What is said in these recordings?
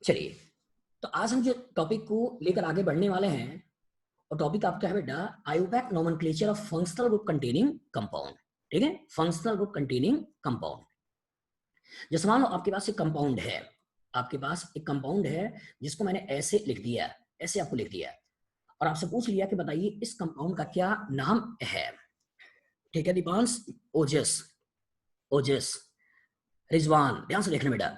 चलिए, तो आज हम जो टॉपिक को लेकर आगे बढ़ने वाले हैं, और टॉपिक आपका है बेटा IUPAC nomenclature of functional group containing compound. ठीक है, फंक्शनल ग्रुप कंटेनिंग कंपाउंड। जैसे मान लो आपके पास एक कंपाउंड है, आपके पास एक कंपाउंड है जिसको मैंने ऐसे लिख दिया, ऐसे आपको लिख दिया, और आपसे पूछ लिया कि बताइए इस कंपाउंड का क्या नाम है। ठीक है दीपांश, ओजस, ओजस, रिजवान, ध्यान से देखना बेटा।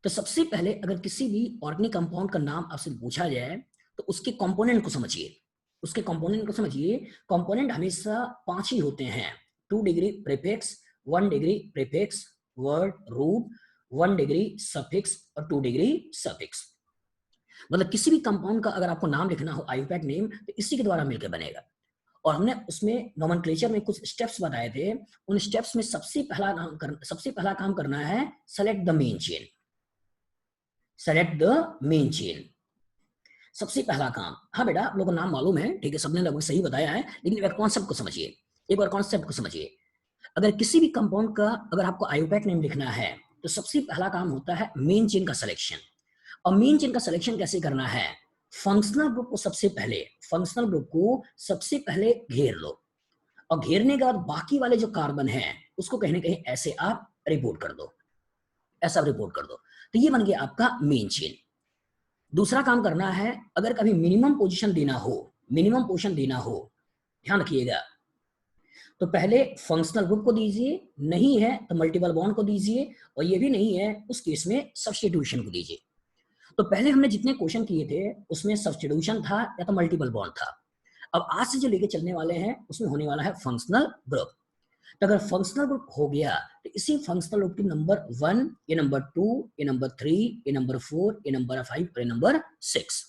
तो सबसे पहले अगर किसी भी ऑर्गेनिक कंपाउंड का नाम आपसे पूछा जाए तो उसके कंपोनेंट को समझिए, उसके कंपोनेंट को समझिए। कंपोनेंट हमेशा 5 ही होते हैं, 2 degree prefix, 1 degree prefix, word, root, 1 degree suffix और 2 डिग्री सफिक्स। मतलब किसी भी कंपाउंड का अगर आपको नाम लिखना हो आईयूपैक नेम, तो इसी के द्वारा मिलकर बनेगा। और हमने उसमें नोमेनक्लेचर में कुछ स्टेप्स बताए थे, उन स्टेप्स में सबसे पहला काम करना है select the main chain. Select the main chain, सबसे पहला काम। हाँ बेटा, आप लोगों को नाम मालूम है, ठीक है, सबने लगभग सही बताया है, लेकिन एक कॉन्सेप्ट को समझिए, एक बार कॉन्सेप्ट को समझिए। अगर किसी भी कंपाउंड का अगर आपको आईयूपैक नेम लिखना है तो सबसे पहला काम होता है मेन चेन का सिलेक्शन। और मेन चेन का सिलेक्शन कैसे करना है? फंक्शनल ग्रुप को सबसे पहले, फंक्शनल ग्रुप को सबसे पहले घेर लो, और घेरने के बाद बाकी वाले जो कार्बन है उसको कहीं ना कहीं ऐसे आप रिपोर्ट कर दो, ऐसा रिपोर्ट कर दो। तो ये बन गया आपका मेन चेन। दूसरा काम करना है, अगर कभी मिनिमम पोजीशन देना हो, मिनिमम पोजीशन देना हो, ध्यान रखिएगा, तो पहले फंक्शनल ग्रुप को दीजिए, नहीं है तो मल्टीपल बॉन्ड को दीजिए, और ये भी नहीं है उस केस में सब्स्टिट्यूशन को दीजिए। तो पहले हमने जितने क्वेश्चन किए थे उसमें सब्स्टिट्यूशन था या तो मल्टीपल बॉन्ड था। अब आज से जो लेके चलने वाले हैं उसमें होने वाला है फंक्शनल ग्रुप। तो अगर फंक्शनल ग्रुप हो गया तो इसी फंक्शनल ग्रुप की नंबर 1, ये नंबर 2, ये नंबर 3, ये नंबर 4, ये नंबर 5 और ये नंबर 6।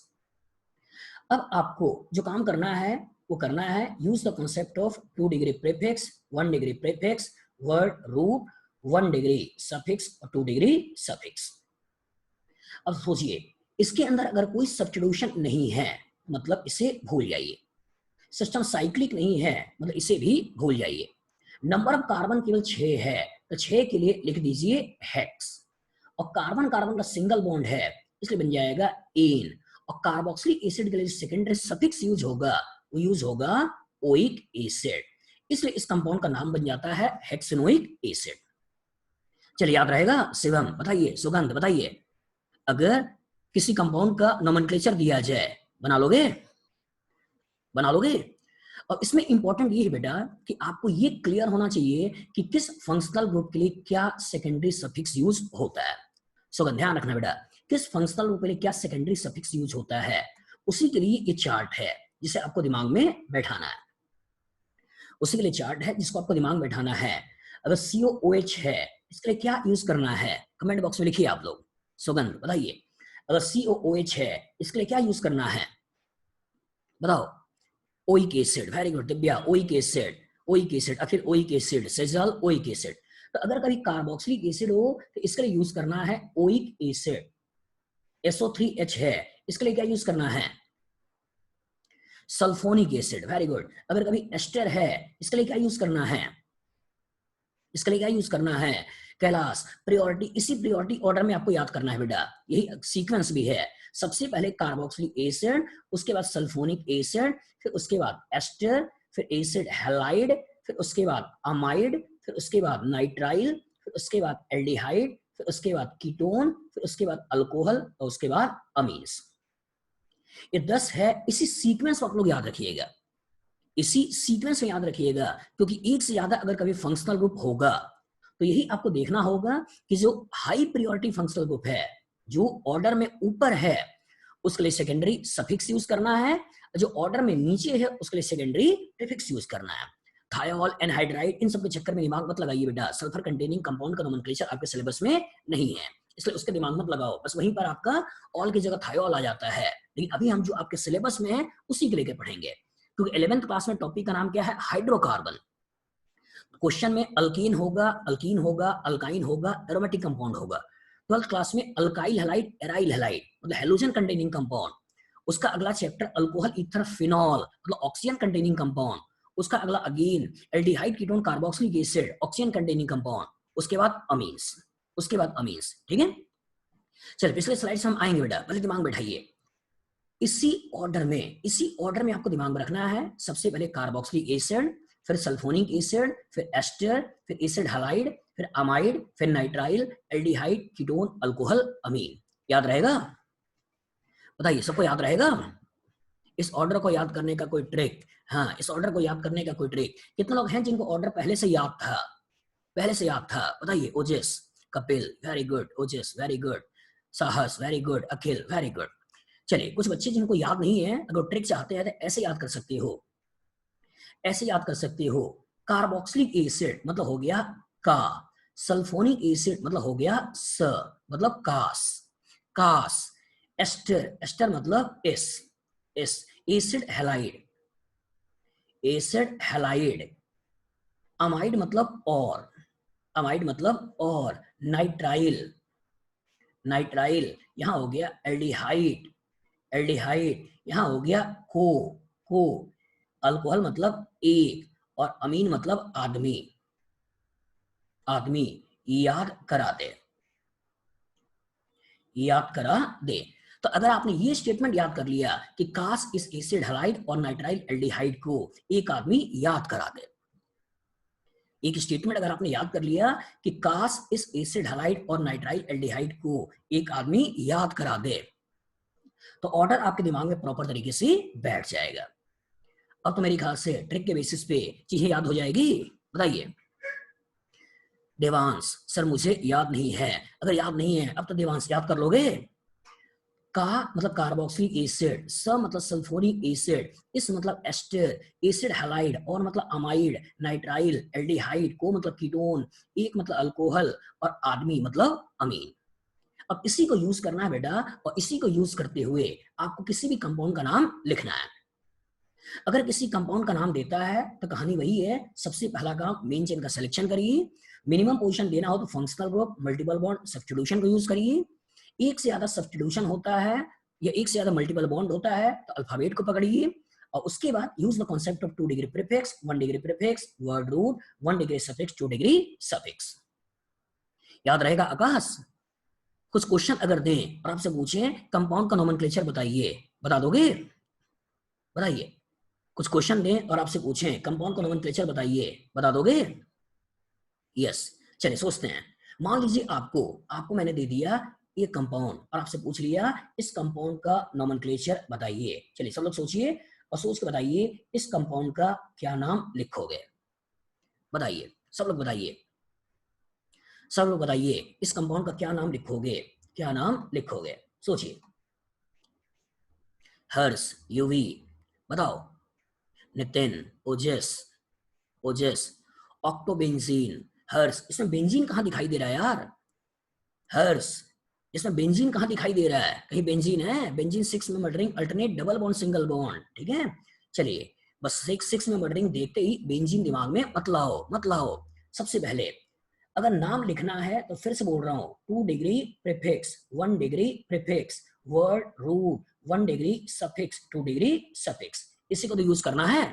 अब आपको जो काम करना है वो करना है use the concept of 2 degree prefix, 1 degree prefix, word, root, 1 degree suffix और 2 डिग्री सफिक्स। अब सोचिए, इसके अंदर अगर कोई सब्स्टिट्यूशन नहीं है मतलब इसे भूल जाइए, सिस्टम साइक्लिक नहीं है मतलब इसे भी भूल जाइए। नंबर ऑफ कार्बन केवल 6 है, तो 6 के लिए लिख दीजिए हेक्स, और कार्बन कार्बन का सिंगल बॉन्ड है इसलिए बन जाएगा एन, और कार्बोक्सिलिक एसिड के लिए सेकेंडरी सफिक्स यूज होगा, वो यूज होगा ओइक एसिड, इसलिए इस कंपाउंड का नाम बन जाता है हेक्सेनोइक एसिड। चलिए याद रहेगा। शिवम बताइए, सुगंध बताइए, अगर किसी कंपाउंड का नोमेनक्लेचर दिया जाए बना लोगे, बना लोगे? और इसमें इंपॉर्टेंट ये है बेटा कि आपको ये क्लियर होना चाहिए कि किस फंक्शनल ग्रुप के लिए क्या सेकेंडरी सफिक्स यूज होता है। सो ध्यान रखना बेटा, किस फंक्शनल ग्रुप के लिए क्या सेकेंडरी सफिक्स यूज होता है, उसी के लिए ये चार्ट है जिसे आपको दिमाग में बैठाना है, उसी के लिए चार्ट है जिसको आपको दिमाग में बैठाना है। अगर COOH है इसके लिए क्या यूज करना है, कमेंट बॉक्स में लिखिए आप लोग। सुगंध बताइए, अगर COOH है इसके लिए क्या यूज करना है, बताओ। Oic acid, very good Divya, oic acid, oic acid, आखिर oic acid, Sejal oic acid. तो अगर कभी कार्बोक्सिलिक एसिड हो तो इसके लिए यूज करना है ओइक एसिड। SO3H है इसके लिए क्या यूज करना है, सल्फोनिक एसिड, वेरी गुड। अगर कभी एस्टर है इसके लिए क्या यूज करना है, इसके लिए क्या यूज करना है, कैलाश। प्रियोरिटी, इसी प्रियोरिटी ऑर्डर में आपको याद करना है बेटा, यही सीक्वेंस भी है। सबसे पहले कार्बोक्सिलिक एसिड, उसके बाद सल्फोनिक एसिड, फिर उसके बाद एस्टर, फिर एसिड हैलाइड, फिर उसके बाद अमाइड, फिर उसके बाद नाइट्राइल, फिर उसके बाद एल्डिहाइड, फिर उसके बाद कीटोन, फिर उसके बाद अल्कोहल और उसके बाद अमीन्स। ये 10 है, इसी सीक्वेंस को आप लोग याद रखिएगा, इसी सीक्वेंस में याद रखिएगा, क्योंकि एक से ज्यादा अगर कभी फंक्शनल ग्रुप होगा तो यही आपको देखना होगा कि जो हाई प्रायोरिटी फंक्शनल ग्रुप है, जो ऑर्डर में ऊपर है, उसके लिए सेकेंडरी सफिक्स यूज करना है, जो ऑर्डर में नीचे है उसके लिए सेकेंडरी प्रीफिक्स यूज करना है। थायोल, एनहाइड्राइड, इन सब के चक्कर में दिमाग मत लगाइए बेटा, सल्फर कंटेनिंग कंपाउंड का नोमेनक्लेचर आपके सिलेबस में नहीं है, इसलिए उसके दिमाग मत लगाओ, बस वहीं पर आपका ऑल की जगह थायोल आ जाता है। लेकिन अभी हम जो आपके सिलेबस में है उसी के लेके पढ़ेंगे, क्योंकि 11th क्लास में टॉपिक का नाम क्या है, हाइड्रोकार्बन। क्वेश्चन में अल्कीन होगा, अल्कीन होगा, अल्काइन होगा, एरोमेटिक कंपाउंड होगा। 12th क्लास में अल्काइल हैलाइड, एराइल हैलाइड मतलब हेलोजन कंटेनिंग कंपाउंड। उसका अगला चैप्टर अल्कोहल ईथर फिनॉल मतलब ऑक्सीजन कंटेनिंग कंपाउंड। उसका अगला again aldehyde ketone carboxylic acid oxygen containing compound. उसके बाद अमीन्स, उसके बाद अमीन्स, ठीक है। चलिए पिछले स्लाइड से हम आएंगे बेटा, पहले दिमाग बैठाइए। इसी ऑर्डर में आपको दिमाग में रखना है। सबसे पहले कार्बोक्सिलिक एसिड, फिर सल्फोनिक एसिड, फिर एस्टर, फिर एसिड हैलाइड, फिर अमाइड, फिर नाइट्राइल, एल्डिहाइड, कीटोन, अल्कोहल, अमीन। याद रहेगा? बताइए, सबको याद रहेगा? इस ऑर्डर को याद करने का कोई ट्रिक? हाँ, इस ऑर्डर को याद करने का कोई ट्रिक? कितने लोग हैं जिनको ऑर्डर पहले से याद था? पहले से याद था? बताइए। ओजस, कपिल, वेरी गुड। ओजस, वेरी गुड। साहस, very good. Akhil, very good. चलिए, कुछ बच्चे जिनको याद नहीं है, अगर ट्रिक चाहते हैं तो ऐसे याद कर सकते हो, ऐसे याद कर सकते हो। कार्बोक्सिलिक एसिड मतलब हो गया का, सल्फोनिक एसिड मतलब हो गया स, मतलब कास, कास। एस्टर, एस्टर मतलब S, S. Acid halide, acid halide. Amide मतलब और, अमाइड मतलब और। Nitrile, nitrile. यहां हो गया एल्डिहाइड, एल्डिहाइड। यहां हो गया को, को। अल्कोहल मतलब एक, और अमीन मतलब आदमी, आदमी। याद करा दे, याद करा दे। तो अगर आपने ये स्टेटमेंट याद कर लिया कि कास इस एसिड हैलाइड और नाइट्राइल एल्डिहाइड को एक आदमी याद करा दे, एक स्टेटमेंट अगर आपने याद कर लिया कि कास इस एसिड हैलाइड और नाइट्राइल एल्डिहाइड को एक आदमी याद करा दे, तो ऑर्डर आपके दिमाग में प्रॉपर तरीके से बैठ जाएगा। अब तो मेरी ख्याल से ट्रिक के बेसिस पे चीजें याद हो जाएगी। बताइए। देवांश, सर मुझे याद नहीं है। अगर याद नहीं है अब तो देवांश याद कर लोगे। का मतलब कार्बोक्सिलिक एसिड, स मतलब सल्फोनिक एसिड, इस मतलब एस्टर, एसिड हैलाइड, और मतलब अमाइड, नाइट्राइल, एल्डिहाइड, को मतलब कीटोन, एक मतलब अल्कोहल, और आदमी मतलब अमीन। अब इसी को यूज करना है बेटा, और इसी को यूज करते हुए आपको किसी भी कंपाउंड का नाम लिखना है। अगर किसी कंपाउंड का नाम देता है तो कहानी वही है, सबसे पहला काम मेन चेन का सिलेक्शन करिए। मिनिमम पोजीशन देना हो तो functional group, multiple bond, substitution को यूज करिए। एक से ज्यादा सब्स्टिट्यूशन होता है या एक से ज्यादा मल्टीपल बॉन्ड होता है तो अल्फाबेट को पकड़िए, और उसके बाद use the concept of 2 degree prefix, 1 degree prefix, word root, 1 degree suffix, 2 degree suffix. याद रहेगा आकाश? कुछ क्वेश्चन अगर दें और आपसे पूछें कंपाउंड का नोमेनक्लेचर बताइए, बता दोगे? बताइए। कुछ क्वेश्चन दें और आपसे पूछें कंपाउंड का नोमेनक्लेचर बताइए, बता दोगे? यस। चलिए सोचते हैं। मान लीजिए आपको आपको मैंने दे दिया ये कंपाउंड और आपसे पूछ लिया इस कंपाउंड का नोमेनक्लेचर बताइए। चलिए सब लोग सोचिए और सोच के बताइए इस कंपाउंड का क्या नाम लिखोगे। बताइए, सब लोग बताइए, सब लोग बताइए इस कंपाउंड का क्या नाम लिखोगे, क्या नाम लिखोगे? सोचिए। हर्ष, यूवी, बताओ। नितिन, ओजस, ओजस, ऑक्टोबेंजीन। हर्ष, इसमें बेंजीन कहाँ दिखाई दे रहा है यार? हर्ष, इसमें बेंजीन कहाँ दिखाई दे रहा है? कहीं बेंजीन है? बेंजीन 6 में murdering alternate double bond single bond, ठीक है। चलिए, बस 6 में मर्डरिंग देखते ही बेंजीन दिमाग में मत लाओ, मत लाओ। सबसे पहले अगर नाम लिखना है तो फिर से बोल रहा हूं, 2 degree prefix, 1 degree prefix, word root, 1 degree suffix, 2 degree suffix, इसी को तो यूज करना है।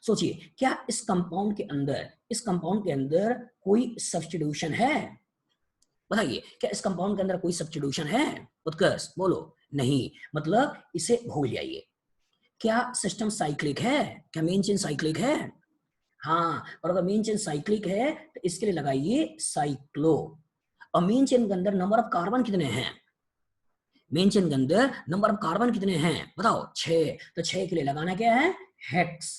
सोचिए, क्या इस कंपाउंड के अंदर, इस कंपाउंड के अंदर कोई सब्स्टिट्यूशन है? बताइए, क्या इस कंपाउंड के अंदर कोई सब्स्टिट्यूशन है? उत्कर्ष बोलो। नहीं, मतलब इसे भूल जाइए। क्या सिस्टम साइक्लिक है? क्या मेन चेन साइक्लिक है? हाँ, और अगर मेन चेन साइक्लिक है तो इसके लिए लगाइए साइक्लो। और मेन चेन के अंदर नंबर ऑफ कार्बन कितने हैं? मेन चेन के अंदर नंबर ऑफ कार्बन कितने हैं बताओ? 6। तो 6 के लिए लगाना क्या है? Hex,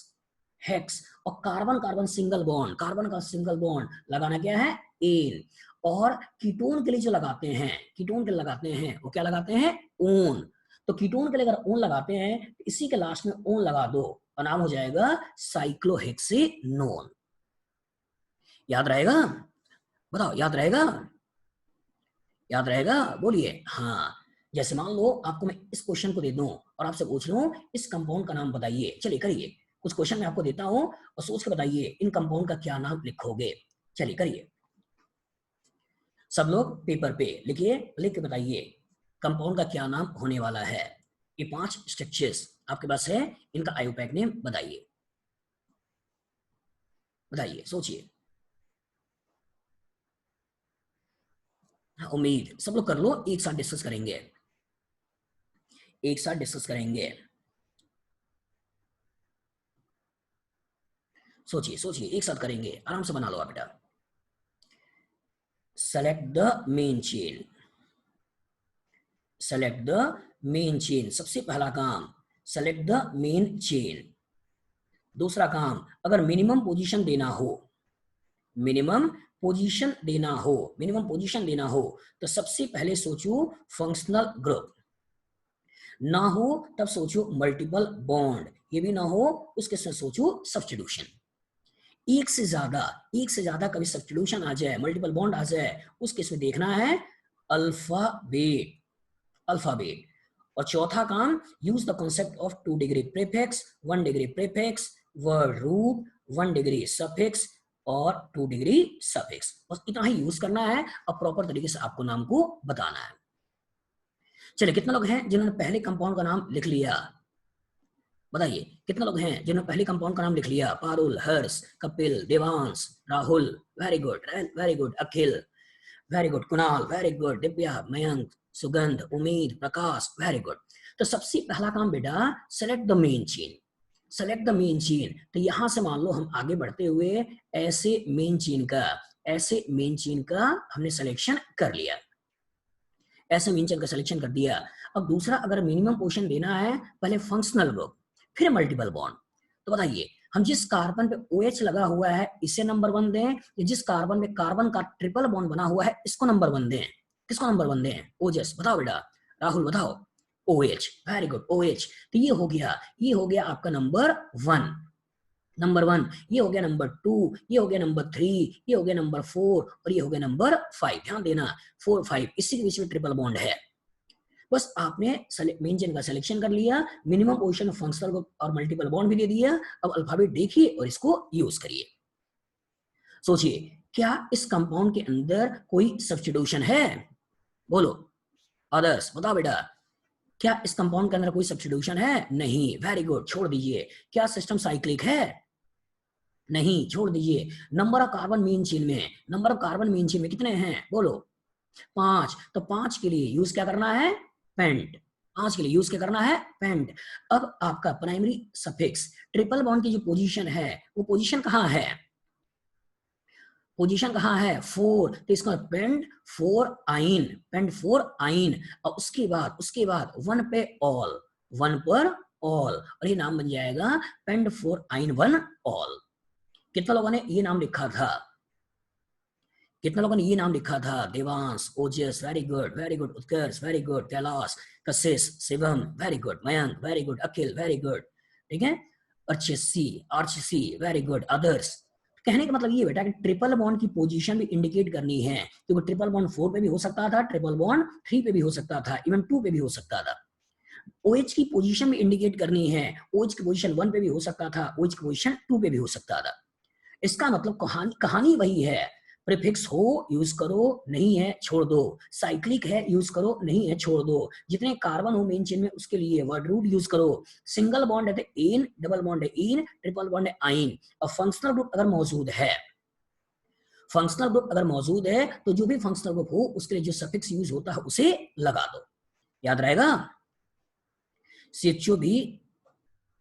hex. और carbon carbon single bond, carbon का सिंगल बॉन्ड लगाना क्या है? एन। और कीटोन के लिए जो लगाते हैं, कीटोन के लिए लगाते हैं वो क्या लगाते हैं? ओन। तो कीटोन के लिए अगर ओन लगाते हैं तो इसी के लास्ट में ओन लगा दो और नाम हो जाएगा साइक्लोहेक्सेनोन। याद रहेगा? बताओ, याद रहेगा? याद रहेगा? बोलिए हाँ। जैसे मान लो आपको मैं इस क्वेश्चन को दे दूं और आपसे पूछ लूं इस कंपाउंड का नाम बताइए। चलिए करिए, कुछ क्वेश्चन मैं आपको देता हूं और सोच के बताइए इन कंपाउंड का क्या नाम लिखोगे। चलिए करिए, सब लोग पेपर पे लिखिए, लिख के बताइए कंपाउंड का क्या नाम होने वाला है। ये 5 स्ट्रक्चर्स आपके पास है, इनका आयुपैक नेम बताइए, बताइए, सोचिए। उम्मीद सब लोग कर लो, एक साथ डिस्कस करेंगे, एक साथ डिस्कस करेंगे। सोचिए सोचिए, एक साथ करेंगे, आराम से बना लो आप बेटा। Select the main chain, select the main chain, सबसे पहला काम सेलेक्ट द मेन चेन। दूसरा काम, अगर मिनिमम पोजीशन देना हो, मिनिमम पोजीशन देना हो, मिनिमम पोजीशन देना हो, तो सबसे पहले सोचो फंक्शनल ग्रुप, ना हो तब सोचो मल्टीपल बॉन्ड, ये भी ना हो उसके साथ सोचो सब्स्टिट्यूशन। एक से ज्यादा, एक से ज्यादा कभी सब्स्टिट्यूशन आ जाए, मल्टीपल बॉन्ड आ जाए, उस केस में देखना है अल्फाबेट, अल्फाबेट। और चौथा काम, use the concept of 2 degree prefix, 1 degree prefix, word root, 1 degree suffix और 2 डिग्री सफिक्स, बस इतना ही यूज करना है। अब प्रॉपर तरीके से आपको नाम को बताना है। चलिए, कितने लोग हैं जिन्होंने पहले कंपाउंड का नाम लिख लिया? बताइए कितने लोग हैं जिन्होंने पहले कंपाउंड का नाम लिख लिया? Parul, Harsh, Kapil, Devansh, Rahul, very good, very good, Akhil, very good, Kunal, very good, Divya, Mayank, Sugandh, Ummeed, प्रकाश, वेरी गुड। तो सबसे पहला काम बेटा, select the main chain, select the main chain. तो यहां से मान लो हम आगे बढ़ते हुए ऐसे मेन चेन का, ऐसे मेन चेन का हमने सिलेक्शन कर लिया, ऐसे मेन चेन का सिलेक्शन कर दिया। अब दूसरा, अगर मिनिमम पोजीशन देना है, पहले फंक्शनल ग्रुप फिर मल्टीपल बॉन्ड। तो बताइए, हम जिस कार्बन पे OH लगा हुआ है इसे नंबर 1 दें, या जिस कार्बन पे कार्बन का ट्रिपल बॉन्ड बना हुआ है इसको नंबर 1 दें? किसको नंबर 1 दें? ओजस, बताओ बेटा, राहुल बताओ। OH, very good, OH। तो ये हो गया, ये हो गया आपका नंबर 1, नंबर 1, ये हो गया नंबर 2, ये हो गया नंबर 3, ये हो गया नंबर 4 और ये हो गया नंबर 5। ध्यान देना, 4 5 इसी के बीच में ट्रिपल बॉन्ड है। बस आपने मेन चेन का सिलेक्शन कर लिया, मिनिमम पोजीशन फंक्शनल ग्रुप और मल्टीपल बॉन्ड भी दे दिया। अब अल्फाबेट देखिए और इसको यूज करिए। सोचिए, क्या इस कंपाउंड के अंदर कोई सब्स्टिट्यूशन है? बोलो अदर्स, बताओ बेटा, क्या इस कंपाउंड के अंदर कोई सब्स्टिट्यूशन है? नहीं, वेरी गुड, छोड़ दीजिए। क्या सिस्टम साइक्लिक है? नहीं, छोड़ दीजिए। Number of carbon main chain में, number of carbon main chain में कितने हैं? बोलो 5। तो 5 के लिए यूज क्या करना है? पेंट। 5 के लिए यूज क्या करना है? पेंट। अब आपका प्राइमरी सफिक्स, ट्रिपल बॉन्ड की जो पोजीशन है, वो पोजीशन कहां है? पोजीशन कहां है? 4। तो इसका पेंट 4 आइन, पेंट 4 आइन। और उसके बाद 1 पे ऑल, 1 पर ऑल, और ये नाम बन जाएगा पेंट 4 आइन 1 ऑल। कितने लोगों ने ये नाम लिखा था? कितने लोगों ने ये नाम लिखा था? Devansh, Ojas, very good, very good, Utkarsh, very good, Kailash, Kashish, Shivam, very good, Mayank, very good, Akhil, very good, ठीक है, Archisi, Archisi, very good, others. कहने का मतलब ये बेटा कि ट्रिपल बॉन्ड की पोजीशन भी इंडिकेट करनी है, क्योंकि ट्रिपल बॉन्ड 4 पे भी हो सकता था, ट्रिपल बॉन्ड 3 पे भी हो सकता था, इवन 2 पे भी हो सकता था। OH की पोजीशन भी इंडिकेट करनी है, OH की पोजीशन 1 पे भी हो सकता था, OH की पोजीशन 2 पे भी हो सकता था। इसका मतलब कहानी कहानी वही है, प्रीफिक्स हो यूज करो, नहीं है छोड़ दो, साइक्लिक है यूज करो, नहीं है छोड़ दो, जितने कार्बन हो मेन चेन में उसके लिए वर्ड रूट यूज करो, सिंगल बॉन्ड है तो एन, डबल बॉन्ड है इन, ट्रिपल बॉन्ड है आइन। और फंक्शनल ग्रुप अगर मौजूद है, फंक्शनल ग्रुप अगर मौजूद है तो जो भी फंक्शनल ग्रुप हो उसके लिए जो सफिक्स यूज होता है उसे लगा दो, याद रहेगा। CHO भी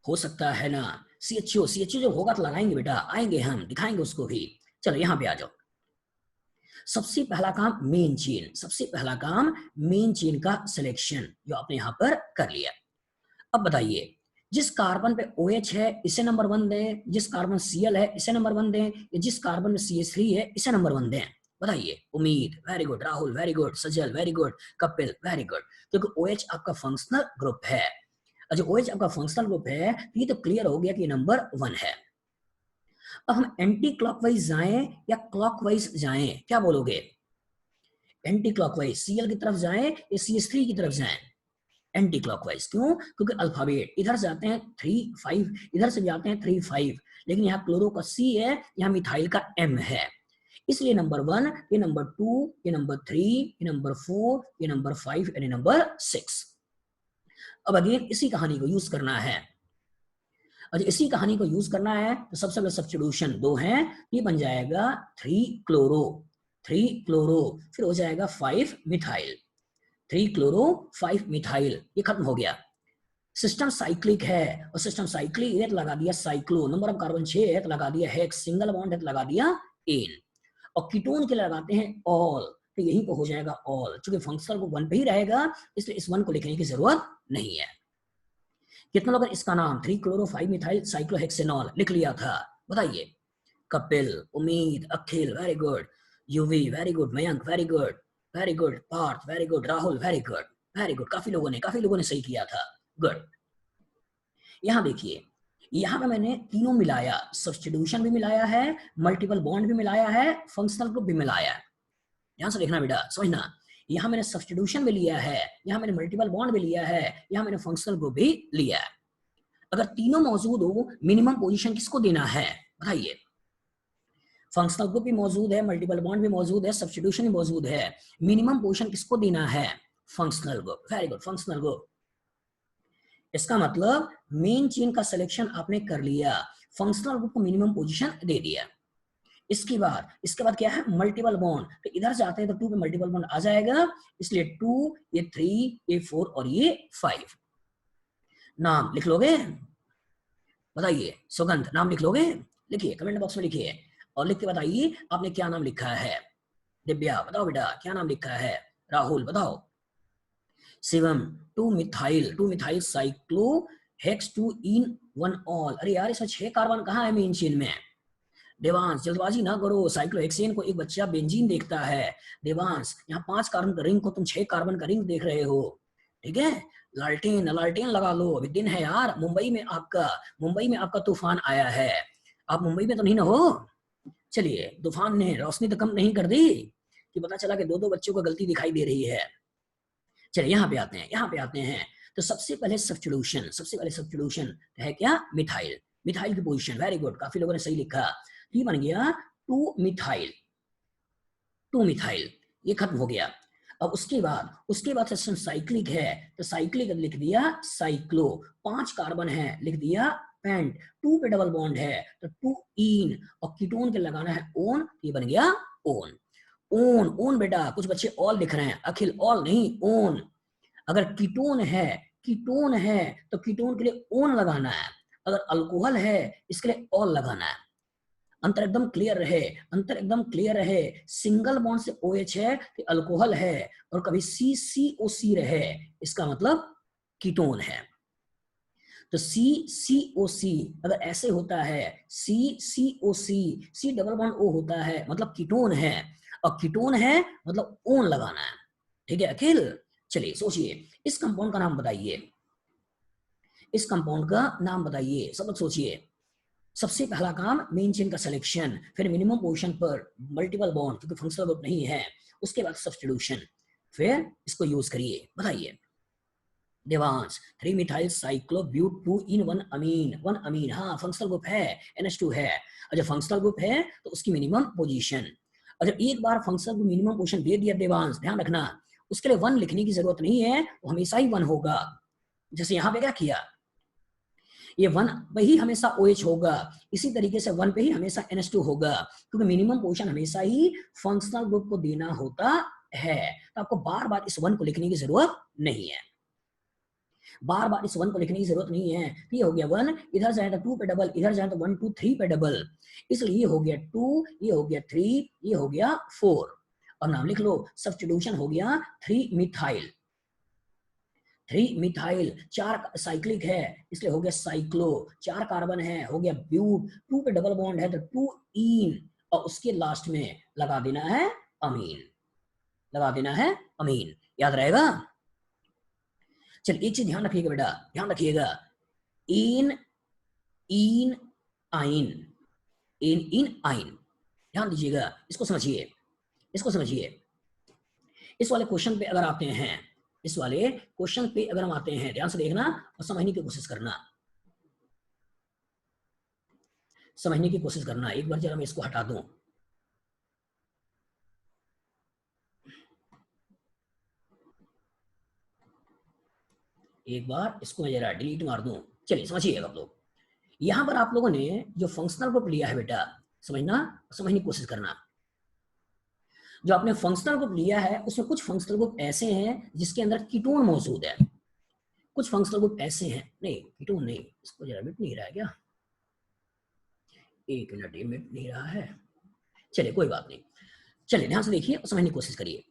हो सकता है ना, CHO जो होगा तो लगाएंगे बेटा, आएंगे हम दिखाएंगे उसको भी। चलो यहां पे आ जाओ। सबसे पहला काम मेन चेन, सबसे पहला काम मेन चेन का सिलेक्शन जो आपने यहां पर कर लिया। अब बताइए, जिस कार्बन पे OH है इसे नंबर 1 दें, जिस कार्बन Cl है इसे नंबर 1 दें, या जिस कार्बन में CH3 है इसे नंबर 1 दें? बताइए। Ummeed, very good, Rahul very good, Sajal very good, Kapil very good. क्योंकि OH आपका फंक्शनल ग्रुप है। अच्छा, OH आपका फंक्शनल ग्रुप है तो ये तो क्लियर हो गया कि नंबर 1 है। अब हम एंटी क्लॉकवाइज जाएं या क्लॉकवाइज जाएं, क्या बोलोगे? एंटी क्लॉकवाइज Cl की तरफ जाएं या CH3 की तरफ जाएं? Anti clockwise. क्यों? क्योंकि अल्फाबेट इधर से आते हैं 3 5, इधर से भी आते हैं 3 5, लेकिन यहाँ क्लोरो का C है, यहाँ मिथाइल का M है, इसलिए नंबर 1, ये नंबर 2, ये नंबर 3, ये नंबर 4, ये नंबर 5 और ये नंबर 6। अब अगेन इसी कहानी को यूज करना है, और इसी कहानी को यूज करना है तो सबसे पहले सब्स्टिट्यूशन 2 है, ये बन जाएगा 3 क्लोरो, 3 क्लोरो, फिर हो जाएगा 5 मिथाइल, 3 क्लोरो 5 मिथाइल, ये खत्म हो गया। सिस्टम साइक्लिक है और सिस्टम साइक्लिक है तो लगा दिया साइक्लो, नंबर ऑफ कार्बन 6 है तो लगा दिया हेक्स, सिंगल बॉन्ड है तो लगा दिया एन, और कीटोन के लिए लगाते हैं ऑल, तो यहीं पर हो जाएगा ऑल। चूंकि फंक्शनल ग्रुप 1 पे ही रहेगा इसलिए इस 1 को लिखने की जरूरत नहीं है। कितने लोगों ने इसका नाम 3 क्लोरो 5 मिथाइल साइक्लोहेक्सेनॉल लिख लिया था, बताइए? Kapil, Ummeed, Akhil very good, Yuvi very good, Mayank very good, very good, Parth very good, Rahul very good, very good, काफी लोगों ने सही किया था, गुड। यहाँ देखिए, यहाँ पे मैंने तीनों मिलाया, सब्स्टिट्यूशन भी मिलाया है, मल्टीपल बॉन्ड भी मिलाया है, फंक्शनल ग्रुप भी मिलाया है। ध्यान से देखना बेटा, समझना, यहाँ मैंने सब्स्टिट्यूशन भी लिया है, यहाँ मैंने मल्टीपल बॉन्ड भी लिया है, यहाँ मैंने फंक्शनल ग्रुप भी लिया है। अगर तीनों मौजूद हो, मिनिमम पोजीशन किसको देना है, बताइए? फंक्शनल ग्रुप भी मौजूद है, मल्टीपल बॉन्ड भी मौजूद है, सब्स्टिट्यूशन भी मौजूद है, मिनिमम पोजीशन किसको देना है? Functional group, very good, functional group. इसका मतलब मेन चेन का सिलेक्शन आपने कर लिया, फंक्शनल ग्रुप को मिनिमम पोजीशन दे दिया। इसके बाद क्या है? मल्टीपल बॉन्ड, तो इधर जाते हैं तो 2 पे मल्टीपल बॉन्ड आ जाएगा, इसलिए 2, ये 3, ये 4 और ये 5। नाम लिख लोगे, बताइए? सुगंध नाम लिख लोगे? लिखिए, कमेंट बॉक्स में लिखिए और लिख के बताइए आपने क्या नाम लिखा है। दिव्या बताओ बेटा क्या नाम लिखा है, राहुल बताओ, शिवम 2 मिथाइल साइक्लो हेक्स 2 इन 1 ऑल। अरे यार इसमें 6 कार्बन कहाँ है मेन चेन में? देवांश जल्दबाजी ना करो, साइक्लोहेक्सेन को एक बच्चा बेंजीन देखता है। देवांश यहाँ 5 कार्बन का रिंग को तुम 6 कार्बन का रिंग देख रहे हो, ठीक है? लालटेन लगा लो, अभी दिन है यार, मुंबई में आपका तूफान आया है, आप मुंबई में तो नहीं ना हो? चलिए, तूफान ने रोशनी तो कम नहीं कर दी कि पता चला कि 2-2 बच्चों को गलती दिखाई दे रही है। चलिए यहाँ पे आते हैं, तो सबसे पहले सब्स्टिट्यूशन है क्या? मिथाइल की पोजीशन, वेरी गुड, काफी लोगों ने सही लिखा। ये बन गया 2 मिथाइल, ये खत्म हो गया। अब उसके बाद सिस्टम साइक्लिक है तो साइक्लिक लिख दिया साइक्लो, 5 कार्बन है लिख दिया पेंट, 2 पे डबल बॉन्ड है तो 2 इन, और कीटोन के लगाना है ओन, ये बन गया ओन। ओन बेटा, कुछ बच्चे ऑल लिख रहे हैं, अखिल ऑल नहीं ओन। अगर कीटोन है तो कीटोन के लिए ओन लगाना है, अगर अल्कोहल है इसके लिए ऑल लगाना है। अंतर एकदम क्लियर रहे, सिंगल बॉन्ड से OH है तो अल्कोहल है, और कभी CCOC रहे इसका मतलब कीटोन है। तो CCOC अगर ऐसे होता है, CCOC, C double bond O होता है मतलब कीटोन है, और कीटोन है मतलब ओन लगाना है, ठीक है अखिल? चलिए सोचिए, इस कंपाउंड का नाम बताइए, सब लोग सोचिए। सबसे पहला काम मेन चेन का सिलेक्शन, फिर मिनिमम पोजीशन पर मल्टीपल बॉन्ड क्योंकि फंक्शनल ग्रुप नहीं है, उसके बाद सब्स्टिट्यूशन, फिर इसको यूज करिए, बताइए? देवांश 3 मिथाइल साइक्लोब्यूट 2 इन 1 अमीन, हाँ फंक्शनल ग्रुप है, NH2 है। और जब फंक्शनल ग्रुप है तो उसकी मिनिमम पोजीशन, और जब एक बार फंक्शनल ग्रुप मिनिमम पोजीशन दे दिया देवांश, ध्यान रखना उसके लिए 1 लिखने की जरूरत नहीं है, वो हमेशा ही 1 होगा। जैसे यहाँ पे क्या किया, ये 1 पे ही हमेशा OH होगा, इसी तरीके से 1 पे ही हमेशा NH2 होगा, क्योंकि मिनिमम पोजीशन हमेशा ही फंक्शनल ग्रुप को देना होता है। तो आपको बार बार इस 1 को लिखने की जरूरत नहीं है, ये हो गया 1, इधर जाए तो 2 पे डबल, इधर जाए तो 1 2 3 पे डबल, इसलिए ये हो गया 2, ये हो गया 3, ये हो गया 4, और नाम लिख लो, सब्स्टिट्यूशन हो गया 3 मिथाइल, 4 साइक्लिक है इसलिए हो गया साइक्लो, 4 कार्बन है हो गया ब्यूट, 2 पे डबल बॉन्ड है तो 2 इन, और उसके लास्ट में लगा देना है अमीन, याद रहेगा? चल एक चीज ध्यान रखिएगा बेटा, इन आइन, ध्यान दीजिएगा, इसको समझिए। इस वाले क्वेश्चन पे अगर हम आते हैं, ध्यान से देखना और समझने की कोशिश करना। एक बार जरा मैं इसको हटा दूं, एक बार इसको मैं जरा डिलीट मार दूं। चलिए समझिएगा आप लोग, यहां पर आप लोगों ने जो फंक्शनल ग्रुप लिया है बेटा, समझने की कोशिश करना। जो आपने फंक्शनल ग्रुप लिया है उसमें कुछ फंक्शनल ग्रुप ऐसे हैं जिसके अंदर कीटोन मौजूद है, कुछ फंक्शनल ग्रुप ऐसे हैं, नहीं कीटोन नहीं, इसको जरा मिट नहीं रहा है क्या, एक मिनट, ये मिट नहीं रहा है, चलिए कोई बात नहीं, चलिए ध्यान से देखिए और समझने की कोशिश करिए।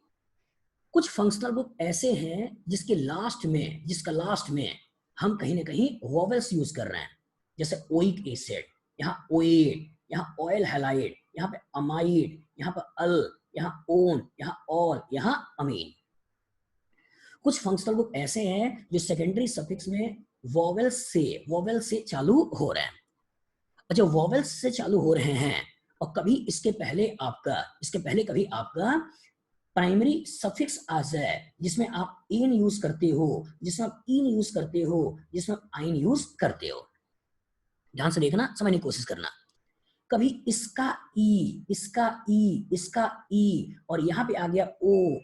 कुछ फंक्शनल ग्रुप ऐसे हैं जिसके लास्ट में, जिसका लास्ट में हम कहीं ना कहीं वोवेल्स यूज कर रहे हैं, जैसे ओइक एसिड, यहाँ ओएट, यहाँ ऑयल हैलाइड, यहाँ पे अमाइड, यहाँ पर अल, यहाँ ओन, यहाँ ऑल, यहाँ अमीन। कुछ फंक्शनल ग्रुप ऐसे हैं जो सेकेंडरी सफिक्स में वोवेल से चालू हो रहे हैं। अच्छा, वोवेल्स से चालू हो रहे हैं और कभी इसके पहले कभी आपका प्राइमरी सफिक्स आ जाए जिसमें आप इन यूज करते हो, जिसमें आप इन यूज करते हो, जिसमें आप आइन यूज करते हो। ध्यान से देखना, समझने की कोशिश करना। कभी इसका ई और यहां पे आ गया ओ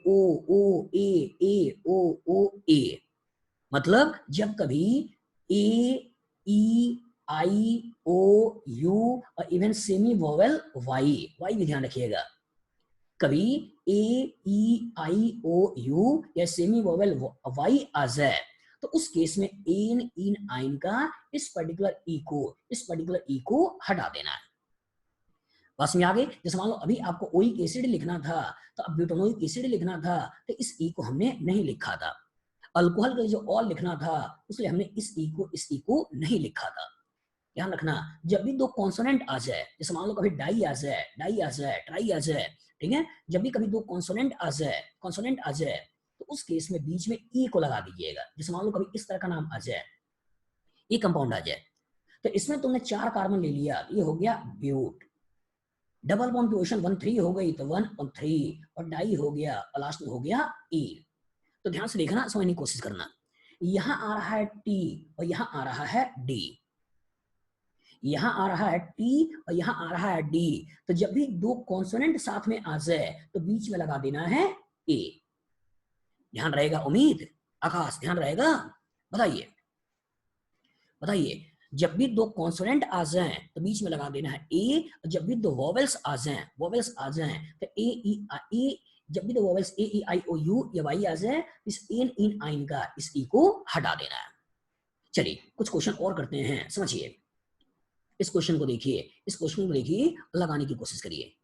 ए, मतलब जब कभी ए ई आई ओ यू और इवन सेमी वोवेल वाई भी ध्यान रखिएगा, कभी ए ई आई ओ यू या सेमी वोवेल वाई आ जाए तो उस केस में एन इन आइन का इस पर्टिकुलर ई को हटा देना है। बस में आ गई। जैसे मान लो अभी आपको ओइक एसिड लिखना था तो अब ब्यूटानोइक एसिड लिखना था तो इस ई को हमने नहीं लिखा था। अल्कोहल का जो ऑल लिखना था इसलिए हमने इस ई को नहीं लिखा था। ध्यान रखना, जब भी दो कॉन्सोनेंट आ जाए, जैसे मान लो कभी डाई आ जाए, ट्राई आ जाए, ठीक है, जब भी कभी दो कॉन्सोनेंट आ जाए तो उस केस में बीच में ई को लगा दीजिएगा। जैसे मान लो कभी इस तरह का नाम आ जाए, ई कंपाउंड आ जाए, तो इसमें तुमने 4 कार्बन ले लिया, ये हो गया ब्यूट, डबल बॉन्ड पोजीशन 1 3 हो गई तो 1 और 3 और डाई हो गया और लास्ट में हो गया ई। तो ध्यान से देखना, समझने की कोशिश करना, यहां आ रहा है टी और यहां आ रहा है डी, यहां आ रहा है टी और यहां आ रहा है डी, तो जब भी दो कॉन्सोनेंट साथ में आ जाए तो बीच में लगा देना है ए। ध्यान रहेगा उम्मीद? आकाश ध्यान रहेगा? बताइए बताइए, जब भी दो कॉन्सोनेंट आ जाएं तो बीच में लगा देना है ए, और जब भी दो वोवेल्स आ जाएं तो ए, जब भी दो vowels A E I O U या वाई आ जाए इस एन इन आइन का इस ई को हटा देना है। चलिए कुछ क्वेश्चन और करते हैं, समझिए इस क्वेश्चन को देखिए, लगाने की कोशिश करिए।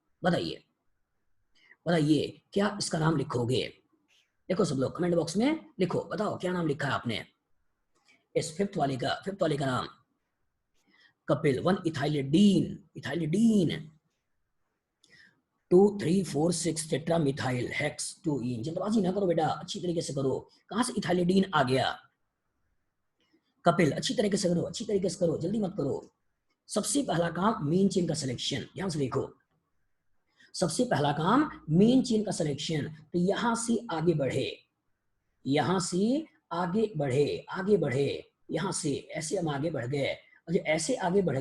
बताइए क्या इसका नाम लिखोगे? देखो सब लोग कमेंट बॉक्स में लिखो, बताओ क्या नाम लिखा है आपने इस फिफ्थ वाले का नाम। Kapil 1 ethylidene 2 3 4 6 tetra methyl hex 2 इन। जल्दबाजी ना करो बेटा, अच्छी तरीके से करो। कहां से इथाइलिडीन आ गया? कपिल अच्छी तरीके से करो, जल्दी मत करो। सबसे पहला काम मेन चेन का सिलेक्शन, ध्यान से देखो, सबसे पहला काम मेन चेन का सिलेक्शन। तो यहां से आगे बढ़े, यहां से ऐसे हम आगे बढ़ गए, और जो ऐसे आगे बढ़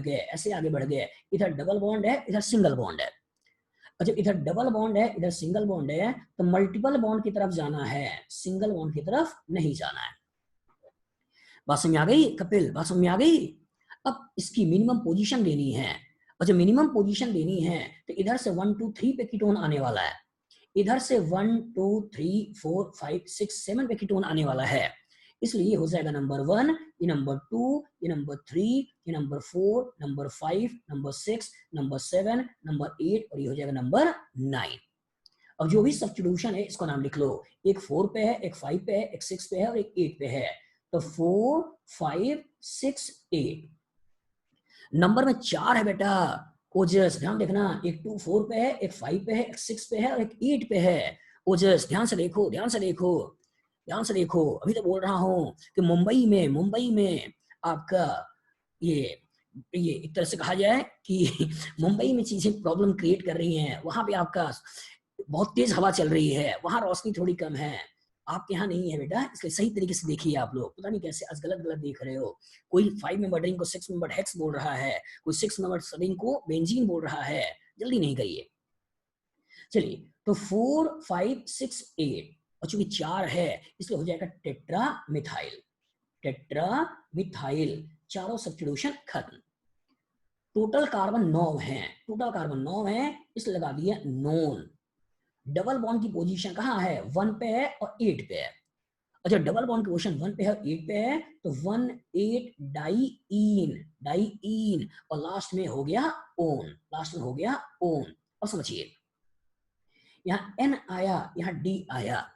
गए, इधर डबल बॉन्ड है, इधर सिंगल बॉन्ड है, और जब इधर डबल बॉन्ड है, इधर सिंगल बॉन्ड है, तो मल्टीपल बॉन्ड की तरफ जाना है, सिंगल बॉन्ड की तरफ नहीं जाना है। बात समझ आ गई कपिल? बात समझ आ गई? अब इसकी मिनिमम पोजीशन देनी है, और जब मिनिमम पोजीशन देनी है तो इधर से 1 2 3 पे कीटोन आने वाला है, इधर से 1 2 3 4 5 6 7 पे कीटोन आने वाला है, इसलिए ये हो जाएगा नंबर 1, ये नंबर 2, ये नंबर 3, ये number 4, number 5, number 6, number 7, number 8 और ये हो जाएगा नंबर 9। अब जो भी सब्स्टिट्यूशन है इसको नाम लिख लो, एक 4 पे है, एक 5 पे है, एक 6 पे है और एक 8 पे है, तो 4 5 6 8। नंबर में 4 है बेटा ओजस, ध्यान देखना, एक 2 4 पे है, एक 5 पे है, एक 6 पे है और एक 8 पे है ओजस। ध्यान से देखो, अभी तो बोल रहा हूं कि मुंबई में आपका ये एक तरह से कहा जाए कि मुंबई में चीजें प्रॉब्लम क्रिएट कर रही हैं, वहां पे आपका बहुत तेज हवा चल रही है, वहां रोशनी थोड़ी कम है, आपके यहाँ नहीं है बेटा, इसलिए सही तरीके से देखिए। आप लोग पता नहीं कैसे आज गलत देख रहे हो, कोई 5 मेंबर रिंग को 6 मेंबर हेक्स बोल रहा है, कोई 6 मेंबर रिंग को बेंजीन बोल रहा है, जल्दी नहीं करिए। चलिए तो 4 5 6 8 और चूंकि 4 है इसलिए हो जाएगा टेट्रा मिथाइल, चारों सब्स्टिट्यूशन खत्म। टोटल कार्बन 9 है, इसलिए लगा दिया नोन। डबल बॉन्ड की पोजीशन कहाँ है, 1 पे है और 8 पे है। अच्छा, डबल बॉन्ड की पोजीशन 1 पे है, 8 पे है, तो 1 8 डाइईन और लास्ट में हो गया ओन, लास्ट में हो गया ओन। अब समझिए, यहाँ एन आया, यहाँ डी आया,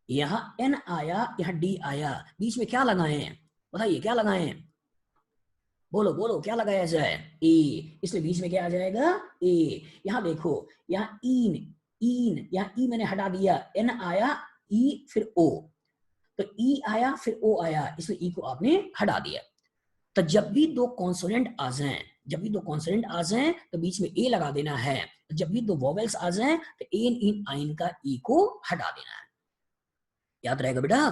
यहाँ एन आया, यहाँ डी आया, बीच में क्या लगाए हैं बताइए, क्या लगाए हैं, बोलो बोलो क्या लगाया जाए, ए, इसलिए बीच में क्या आ जाएगा, ए। यहाँ देखो, यहाँ इन, यहाँ ई मैंने हटा दिया, एन आया, ई फिर ओ, तो ई आया फिर ओ आया, इसलिए ई को आपने हटा दिया। तो जब भी दो कॉन्सोनेंट आ जाएं, जब भी दो कॉन्सोनेंट आ जाएं तो बीच में ए लगा देना है, जब भी दो वोवेल्स आ जाएं तो एन इन आइन का ई को हटा देना है। याद रहेगा बेटा,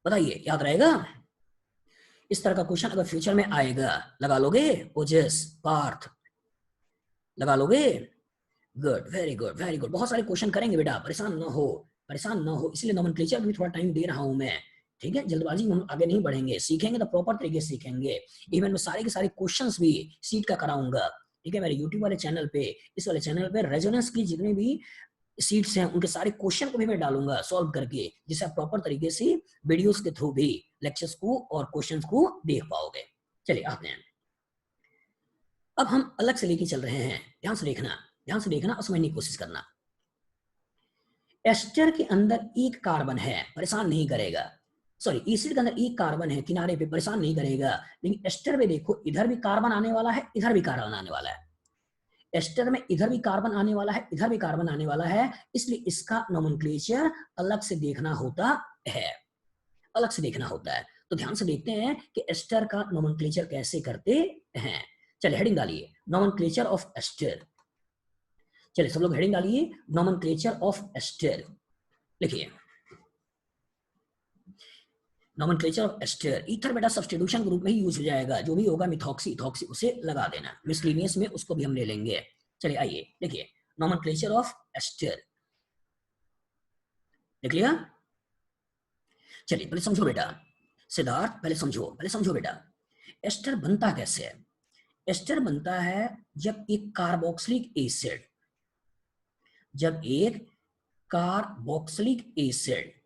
बताइए याद रहेगा। इस तरह का क्वेश्चन अगर फ्यूचर में आएगा, लगा लोगे, ओजस पार्थ, लगा लोगे, good, very good very good, बहुत सारे क्वेश्चन करेंगे बेटा, परेशान ना हो, परेशान ना हो, इसलिए नोमेनक्लेचर भी थोड़ा टाइम दे रहा हूं मैं, ठीक है, जल्दबाजी में हम आगे नहीं बढ़ेंगे, सीखेंगे तो प्रॉपर तरीके से सीखेंगे। इवन मैं सारे के सारे क्वेश्चंस भी सीट का कराऊंगा, ठीक है, मेरे यूट्यूब वाले चैनल पे, इस वाले चैनल पे रेजोनेंस की जितनी भी सीट्स हैं उनके सारे क्वेश्चन को भी मैं डालूंगा सॉल्व करके, जिससे आप प्रॉपर तरीके से वीडियोस के थ्रू भी लेक्चर्स को और क्वेश्चंस को देख पाओगे। चलिए आते हैं, अब हम अलग से लेके चल रहे हैं, ध्यान से देखना, ध्यान से देखना और समझने की कोशिश करना। एस्टर के अंदर एक कार्बन है, परेशान नहीं करेगा, सॉरी एसिड के अंदर एक कार्बन है किनारे पे, परेशान नहीं करेगा, लेकिन एस्टर में देखो इधर भी कार्बन आने वाला है, इधर भी कार्बन आने वाला है, एस्टर में इधर भी कार्बन आने वाला है, इधर भी कार्बन आने वाला है, इसलिए इसका नोमेनक्लेचर अलग से देखना होता है, अलग से देखना होता है। तो ध्यान से देखते हैं कि एस्टर का नोमेनक्लेचर कैसे करते हैं। चलिए हेडिंग डालिए, नोमेनक्लेचर ऑफ एस्टर, चलिए सब लोग हेडिंग डालिए, नोमेनक्लेचर ऑफ एस्टर, लिखिए नोमेनक्लेचर ऑफ एस्टर। ईथर बेटा सब्स्टिट्यूशन के रूप में ही यूज हो जाएगा, जो भी होगा मिथॉक्सी इथॉक्सी उसे लगा देना, मिसलिनियस में उसको भी हम ले लेंगे। चलिए आइए देखिए, नोमेनक्लेचर ऑफ एस्टर लिख लिया। चलिए पहले समझो बेटा, सिद्धार्थ पहले समझो, पहले समझो बेटा, एस्टर बनता कैसे है। एस्टर बनता है जब एक कार्बोक्सिलिक एसिड, जब एक कार्बोक्सिलिक एसिड,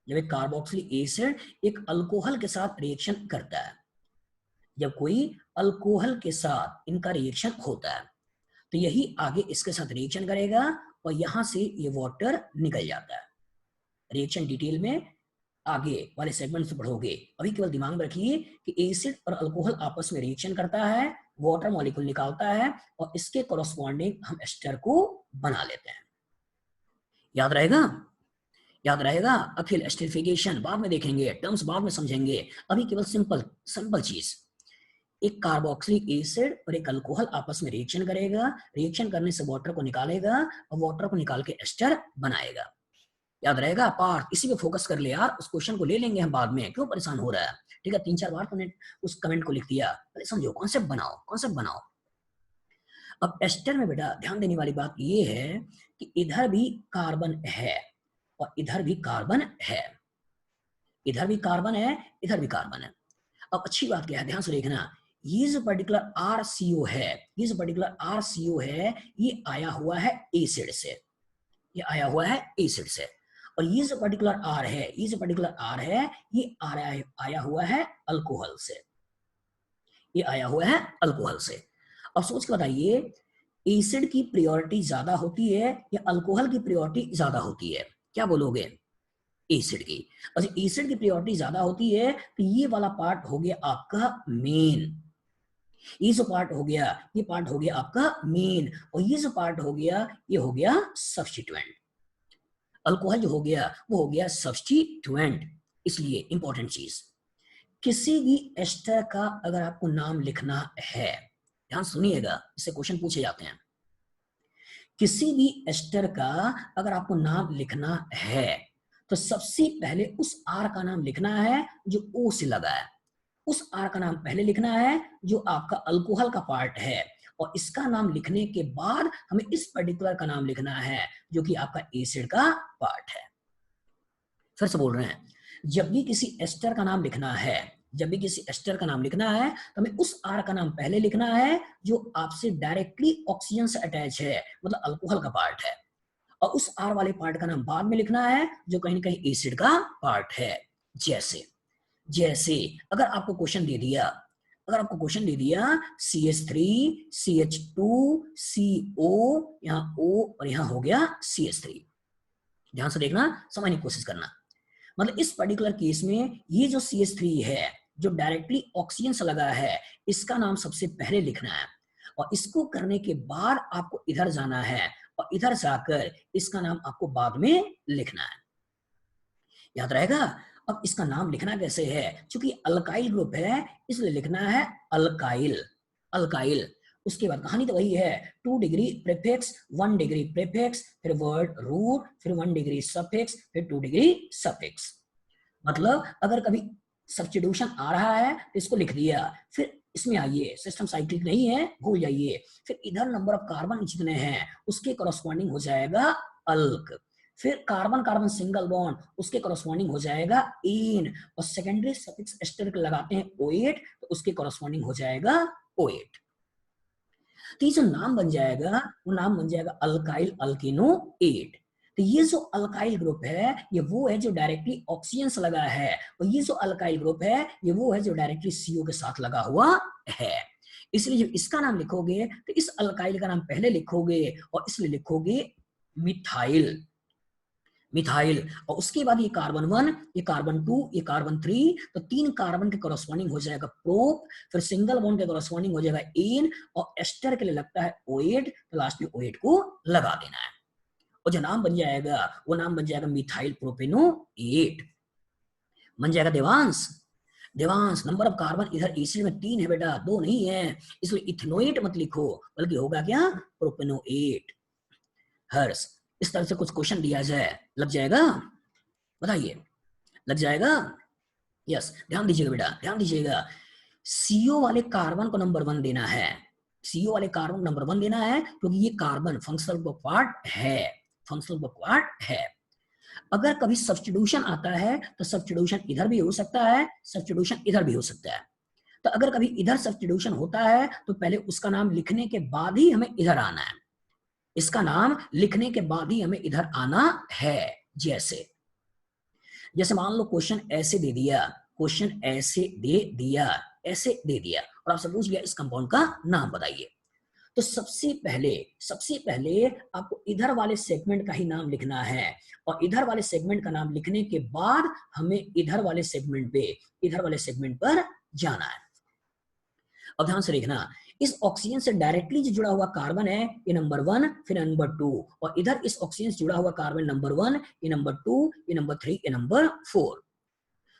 जब एक कार्बोक्सिलिक एसिड एक अल्कोहल के साथ रिएक्शन करता है, जब कोई अल्कोहल के साथ इनका रिएक्शन होता है तो यही आगे इसके साथ रिएक्शन करेगा और यहां से ये वाटर निकल जाता है। रिएक्शन डिटेल में आगे वाले सेगमेंट से पढ़ोगे, अभी केवल दिमाग में रखिए कि एसिड और अल्कोहल आपस में रिएक्शन करता है, वाटर मॉलिक्यूल निकालता है और इसके कॉरस्पॉन्डिंग हम एस्टर को बना लेते हैं। याद रहेगा, याद रहेगा। अखिल एस्टरिफिकेशन बाद में देखेंगे, टर्म्स बाद में समझेंगे, अभी केवल सिंपल सिंपल चीज, एक कार्बोक्सिलिक एसिड और एक अल्कोहल आपस में रिएक्शन करेगा, रिएक्शन करने से वाटर को निकालेगा और वाटर को निकाल के एस्टर बनाएगा। याद रहेगा पार्थ, इसी पे फोकस कर ले यार, उस क्वेश्चन को ले लेंगे हम बाद में, क्यों परेशान हो रहा है, ठीक है, 3-4 बार तुमने उस कमेंट को लिख दिया, पहले समझो, कॉन्सेप्ट बनाओ, कॉन्सेप्ट बनाओ। अब एस्टर में बेटा ध्यान देने वाली बात ये है कि इधर भी कार्बन है और इधर भी कार्बन है, इधर भी कार्बन है, इधर भी कार्बन है। अब अच्छी बात क्या है, ध्यान से देखना, ये जो पर्टिकुलर RCO है, ये जो पर्टिकुलर RCO है, ये आया हुआ है एसिड से, ये आया हुआ है एसिड से, और ये जो पर्टिकुलर R है, ये जो पर्टिकुलर R है, ये आया हुआ है अल्कोहल से, ये आया हुआ है अल्कोहल से। अब सोच के बताइए, एसिड की प्रायोरिटी ज्यादा होती है या अल्कोहल की प्रायोरिटी ज्यादा होती है, क्या बोलोगे, एसिड की। और एसिड की प्रायोरिटी ज्यादा होती है तो ये वाला पार्ट हो गया आपका मेन, ये जो पार्ट हो गया, ये पार्ट हो गया आपका मेन, और ये जो पार्ट हो गया, ये हो गया सब्स्टिट्यूएंट। अल्कोहल जो हो गया वो हो गया सब्स्टिट्यूएंट। इसलिए इंपॉर्टेंट चीज, किसी भी एस्टर का अगर आपको नाम लिखना है, ध्यान सुनिएगा, इससे क्वेश्चन पूछे जाते हैं, किसी भी एस्टर का अगर आपको नाम लिखना है तो सबसे पहले उस आर का नाम लिखना है जो ओ से लगा है, उस आर का नाम पहले लिखना है जो आपका अल्कोहल का पार्ट है, और इसका नाम लिखने के बाद हमें इस पर्टिकुलर का नाम लिखना है जो कि आपका एसिड का पार्ट है। फिर से बोल रहे हैं, जब भी किसी एस्टर का नाम लिखना है, जब भी किसी एस्टर का नाम लिखना है तो हमें उस आर का नाम पहले लिखना है जो आपसे डायरेक्टली ऑक्सीजन से अटैच है, मतलब अल्कोहल का पार्ट है। और उस R वाले पार्ट का नाम बाद में लिखना है जो कहीं ना कहीं एसिड का पार्ट है। जैसे जैसे अगर आपको क्वेश्चन दे दिया, अगर आपको क्वेश्चन दे दिया CH3 CH2 CO, यहाँ O और यहाँ हो गया CH3, ध्यान से देखना, समझने की कोशिश करना। मतलब इस पर्टिकुलर केस में ये जो CH3 है जो डायरेक्टली ऑक्सीजन से लगा है, इसका नाम सबसे पहले लिखना है और इसको करने के बाद आपको इधर जाना है और इधर जाकर इसका नाम आपको बाद में लिखना है। याद रहेगा? अब इसका नाम लिखना कैसे है, क्योंकि अल्काइल ग्रुप है इसलिए लिखना है अल्काइल, अल्काइल। उसके बाद कहानी तो वही है, 2 डिग्री प्रीफिक्स, 1 डिग्री प्रीफिक्स, फिर वर्ड रूट, फिर 1 डिग्री सफिक्स, फिर 2 डिग्री सफिक्स। मतलब अगर कभी सब्स्टिट्यूशन आ रहा है तो इसको लिख दिया, फिर इसमें आइए, सिस्टम साइक्लिक नहीं है, भूल जाइए। फिर इधर नंबर ऑफ कार्बन जितने हैं उसके करस्पॉन्डिंग हो जाएगा अल्क, फिर कार्बन कार्बन सिंगल बॉन्ड उसके करस्पॉन्डिंग हो जाएगा इन, और सेकेंडरी सफिक्स एस्टर लगाते हैं O8 तो उसके करस्पॉन्डिंग हो जाएगा O8। तो ये जो नाम बन जाएगा वो नाम बन जाएगा अल्काइल अल्किनो 8। तो ये जो अल्काइल ग्रुप है ये वो है जो डायरेक्टली ऑक्सीजन से लगा है, और ये जो अल्काइल ग्रुप है ये वो है जो डायरेक्टली CO के साथ लगा हुआ है। इसलिए जब इसका नाम लिखोगे तो इस अल्काइल का नाम पहले लिखोगे और इसलिए लिखोगे मिथाइल, मिथाइल। और उसके बाद ये कार्बन 1, ये कार्बन 2, ये कार्बन 3, तो 3 कार्बन के कॉरस्पॉन्डिंग हो जाएगा प्रोप, फिर सिंगल बॉन्ड के कॉरस्पॉन्डिंग हो जाएगा एन, और एस्टर के लिए लगता है O8, तो लास्ट में O8 को लगा देना है और जो नाम बन जाएगा वो नाम बन जाएगा मिथाइल प्रोपेनो 8। बन जाएगा Devansh, Devansh number of carbon इधर एसिड में 3 है बेटा, 2 नहीं है, इसलिए इथेनोएट मत लिखो बल्कि होगा क्या प्रोपेनो 8। हर्ष, इस तरह से कुछ क्वेश्चन दिया जाए लग जाएगा, बताइए लग जाएगा? यस, ध्यान दीजिएगा बेटा, ध्यान दीजिएगा। CO वाले कार्बन को नंबर 1 देना है, CO वाले कार्बन नंबर 1 देना है क्योंकि ये कार्बन फंक्शनल ग्रुप पार्ट है, फंक्शनल ग्रुप पार्ट है। अगर कभी सब्स्टिट्यूशन आता है तो सब्स्टिट्यूशन इधर भी हो सकता है, सब्स्टिट्यूशन इधर भी हो सकता है। तो अगर कभी इधर सब्स्टिट्यूशन होता है तो पहले उसका नाम लिखने के बाद ही हमें इधर आना है, इसका नाम लिखने के बाद ही हमें इधर आना है। जैसे जैसे मान लो क्वेश्चन ऐसे दे दिया, क्वेश्चन ऐसे दे दिया, ऐसे दे दिया और आपसे पूछ लिया इस कंपाउंड का नाम बताइए, तो सबसे पहले आपको इधर वाले सेगमेंट का ही नाम लिखना है और इधर वाले सेगमेंट का नाम लिखने के बाद हमें इधर वाले सेगमेंट पर जाना है। अब ध्यान से देखना, इस ऑक्सीजन से डायरेक्टली जो जुड़ा हुआ कार्बन है ये नंबर 1, फिर नंबर 2, और इधर इस ऑक्सीजन से जुड़ा हुआ कार्बन नंबर 1, ये नंबर 2, ये नंबर 3, ये नंबर 4।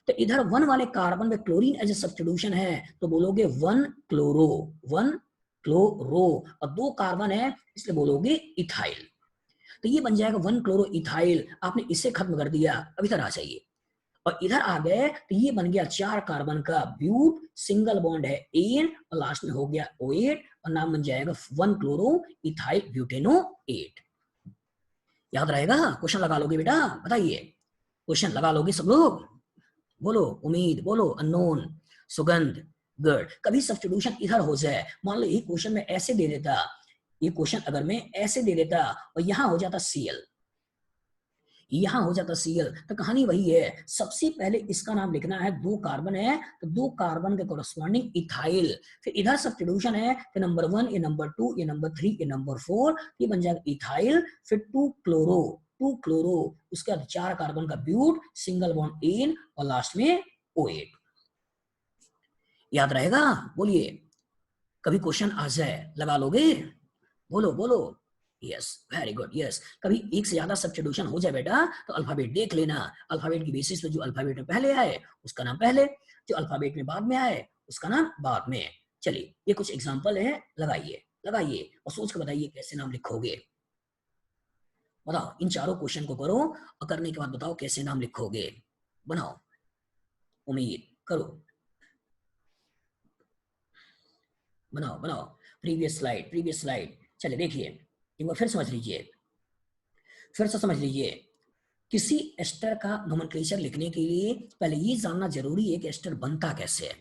तो इधर 1 वाले कार्बन में क्लोरीन एज ए सब्स्टिट्यूशन है तो बोलोगे 1 क्लोरो, 1 क्लोरो, और 2 कार्बन है इसलिए बोलोगे इथाइल। तो ये बन जाएगा 1 क्लोरो इथाइल। आपने इसे खत्म कर दिया, अब इधर आ जाइए और इधर आ गए तो ये बन गया 4 कार्बन का ब्यूट, सिंगल बॉन्ड है एन और लास्ट में हो गया O8 और नाम बन जाएगा 1 क्लोरो इथाइल ब्यूटेनो 8। याद रहेगा? क्वेश्चन लगा लोगे बेटा, बताइए क्वेश्चन लगा लोगे सब लोग? बोलो उम्मीद, बोलो अननोन, सुगंध, गुड। कभी सब्स्टिट्यूशन इधर हो जाए, मान लो ये क्वेश्चन में ऐसे दे देता, ये क्वेश्चन अगर मैं ऐसे दे देता और यहां हो जाता Cl, यहां हो जाता Cl, तो कहानी वही है, सबसे पहले इसका नाम लिखना है, 2 कार्बन है तो 2 कार्बन के कोरस्पॉन्डिंग इथाइल, फिर इधर सब्स्टिट्यूशन है तो नंबर 1, ये नंबर 2, ये नंबर 3, ये नंबर 4, ये बन जाएगा इथाइल, फिर 2 क्लोरो, उसके बाद 4 कार्बन का ब्यूट, सिंगल बॉन्ड एन और लास्ट में O8। याद रहेगा? बोलिए, कभी क्वेश्चन आ जाए लगा लोगे? बोलो बोलो, यस वेरी गुड, यस। कभी एक से ज्यादा सब्स्टिट्यूशन हो जाए बेटा तो अल्फाबेट देख लेना, अल्फाबेट की बेसिस पे जो अल्फाबेट में पहले आए उसका नाम पहले, जो अल्फाबेट में बाद में आए उसका नाम बाद में। चलिए ये कुछ एग्जांपल है, लगाइए लगाइए और सोच कर बताइए कैसे नाम लिखोगे। बताओ, इन चारों क्वेश्चन को करो और करने के बाद बताओ कैसे नाम लिखोगे, बनाओ, उम्मीद करो, बनाओ बनाओ। प्रीवियस स्लाइड चलिए देखिए एक बार फिर समझ लीजिए, फिर से समझ लीजिए। किसी एस्टर का नोमेनक्लेचर लिखने के लिए पहले ये जानना जरूरी है कि एस्टर बनता कैसे है।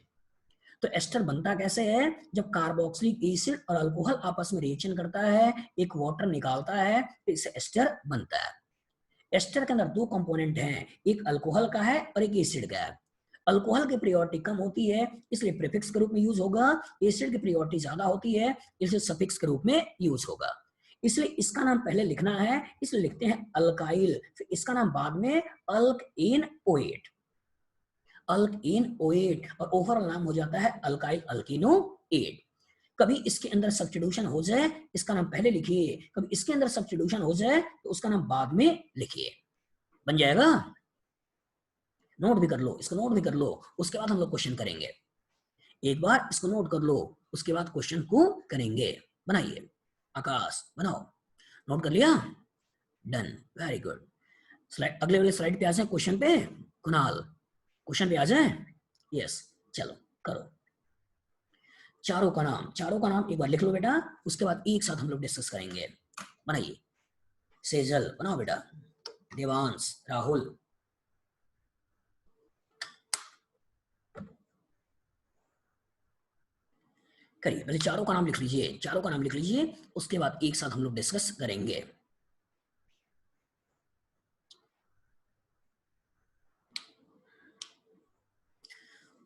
तो एस्टर बनता कैसे है? जब कार्बोक्सिलिक एसिड और अल्कोहल आपस में रिएक्शन करता है, एक वाटर निकालता है, तो इससे एस्टर बनता है। एस्टर के अंदर दो कंपोनेंट हैं, एक अल्कोहल का है और एक एसिड का है। अल्कोहल की प्रियोरिटी कम होती है, इसलिए प्रीफिक्स के रूप में यूज होगा। एसिड की प्रियोरिटी ज्यादा होती है, इसलिए सफिक्स के रूप में यूज होगा। इसलिए इसका नाम पहले लिखना है, इसलिए लिखते हैं अल्काइल, फिर इसका नाम बाद में अल्कएन ओएट, अल्कएन ओएट, और ओवरऑल नाम हो जाता है अल्काइल अल्किनोएट। कभी इसके अंदर सब्स्टिट्यूशन हो जाए, इसका नाम पहले लिखिए, कभी इसके अंदर सब्स्टिट्यूशन हो जाए तो उसका नाम बाद में लिखिए। बन जाएगा? नोट भी कर लो, इसको नोट भी कर लो, उसके बाद हम लोग क्वेश्चन करेंगे। एक बार इसको नोट कर लो, उसके बाद क्वेश्चन को करेंगे। बनाइए, आकाश बनाओ। नोट कर लिया? Done, very good. स्लाइड, अगले वाले स्लाइड पे आ जाए, क्वेश्चन पे। कुणाल क्वेश्चन पे आ जाए। यस, चलो करो। चारों का नाम एक बार लिख लो बेटा, उसके बाद एक साथ हम लोग डिस्कस करेंगे। बनाइए, सेजल बनाओ बेटा, देवांश, राहुल। करिए, पहले चारों का नाम लिख लीजिए, चारों का नाम लिख लीजिए, उसके बाद एक साथ हम लोग डिस्कस करेंगे।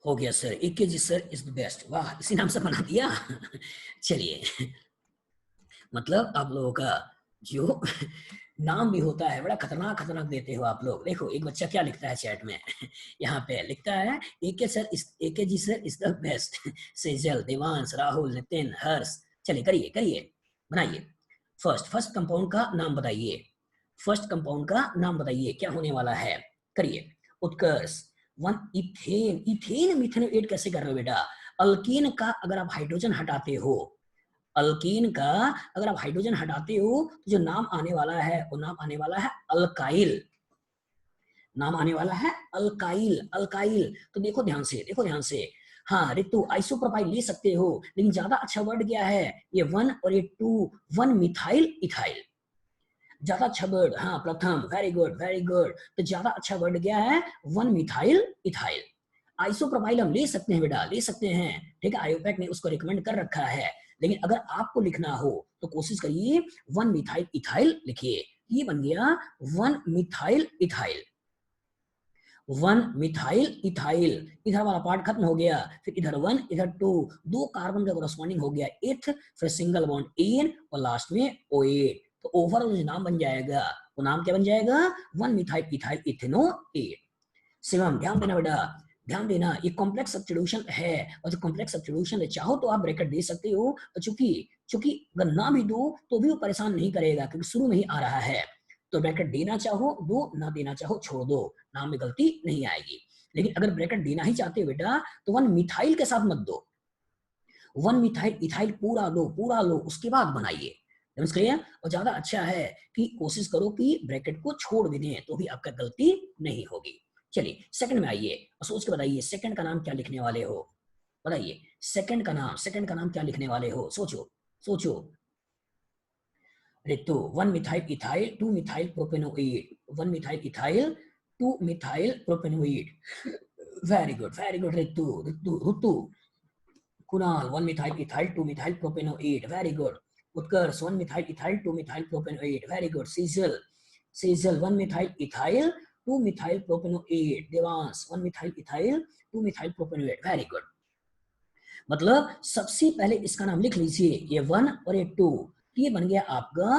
हो गया sir, AKG sir is the best. वाह, इसी नाम से बना दिया। चलिए, मतलब आप लोगों का जो नाम भी होता है बड़ा खतरनाक खतरनाक देते हो आप लोग। देखो एक बच्चा क्या लिखता है चैट में, यहाँ पे लिखता है AKG sir is the best. Sejal, Devansh, Rahul, Nitin, Harsh. चलिए करिए करिए, बनाइए। फर्स्ट कंपाउंड का नाम बताइए, फर्स्ट कंपाउंड का नाम बताइए, क्या होने वाला है? करिए। उत्कर्ष, वन इथेन, इथेन मिथेनोएट कैसे कर रहे हो बेटा? अल्कीन का अगर आप हाइड्रोजन हटाते हो, अल्कीन का अगर आप हाइड्रोजन हटाते हो तो जो नाम आने वाला है वो नाम आने वाला है अल्काइल, नाम आने वाला है अल्काइल, अल्काइल। तो देखो ध्यान से, देखो ध्यान से। हाँ रितु, आइसोप्रोपाइल ले सकते हो, लेकिन ज्यादा अच्छा वर्ड क्या है? ये वन और ये टू, वन मिथाइल इथाइल, ज्यादा अच्छा वर्ड। हाँ प्रथम, वेरी गुड वेरी गुड। तो ज्यादा अच्छा वर्ड क्या है? One methyl ethyl. आइसोप्रोपाइल हम ले सकते हैं बेटा, ले सकते हैं, ठीक है, आयोपैक ने उसको रिकमेंड कर रखा है। लेकिन अगर आपको लिखना हो तो कोशिश करिए वन मिथाइल इथाइल लिखिए। ये बन गया one methyl ethyl, one methyl ethyl. इधर वाला पार्ट खत्म हो गया, फिर इधर वन इधर टू, दो कार्बन का कोरस्पॉन्डिंग हो गया इथ, फिर सिंगल बॉन्ड एन और लास्ट में ओएट। तो ओवरऑल जो नाम बन जाएगा वो नाम क्या बन जाएगा? One methyl ethyl ethanoate. Shivam ध्यान देना बेटा, ध्यान देना, ये कॉम्प्लेक्स सब्स्टिट्यूशन है, और जो कॉम्प्लेक्स सब्स्टिट्यूशन है चाहो तो आप ब्रैकेट दे सकते हो, और चूंकि चूंकि अगर ना भी दो तो भी वो परेशान नहीं करेगा क्योंकि शुरू में ही आ रहा है। तो ब्रैकेट देना चाहो दो, ना देना चाहो छोड़ दो, नाम में गलती नहीं आएगी। लेकिन अगर ब्रैकेट देना ही चाहते हो बेटा तो वन मिथाइल के साथ मत दो, वन मिथाइल इथाइल पूरा लो, पूरा लो, उसके बाद बनाइए। क्लियर? और ज्यादा अच्छा है कि कोशिश करो कि ब्रैकेट को छोड़ भी दें, तो भी आपका गलती नहीं होगी। चलिए सेकंड में आइए और सोच के बताइए सेकंड का नाम क्या लिखने वाले हो? बताइए सेकंड का नाम, सेकंड का नाम क्या लिखने वाले हो? सोचो सोचो। Ritu, one methyl ethyl two methyl propanoate, one methyl ethyl two methyl propanoate. Very good Ritu, Ritu Ritu. Kunal, one methyl ethyl two methyl propanoate, very good. Utkarsh, one methyl ethyl two methyl propanoate, very good. Sejal, Sejal, one methyl ethyl two methyl propanoate. Devansh, one methyl ethyl two methyl propanoate, very good. मतलब सबसे पहले इसका नाम लिख लीजिए, ये one और ये टू, ये बन गया आपका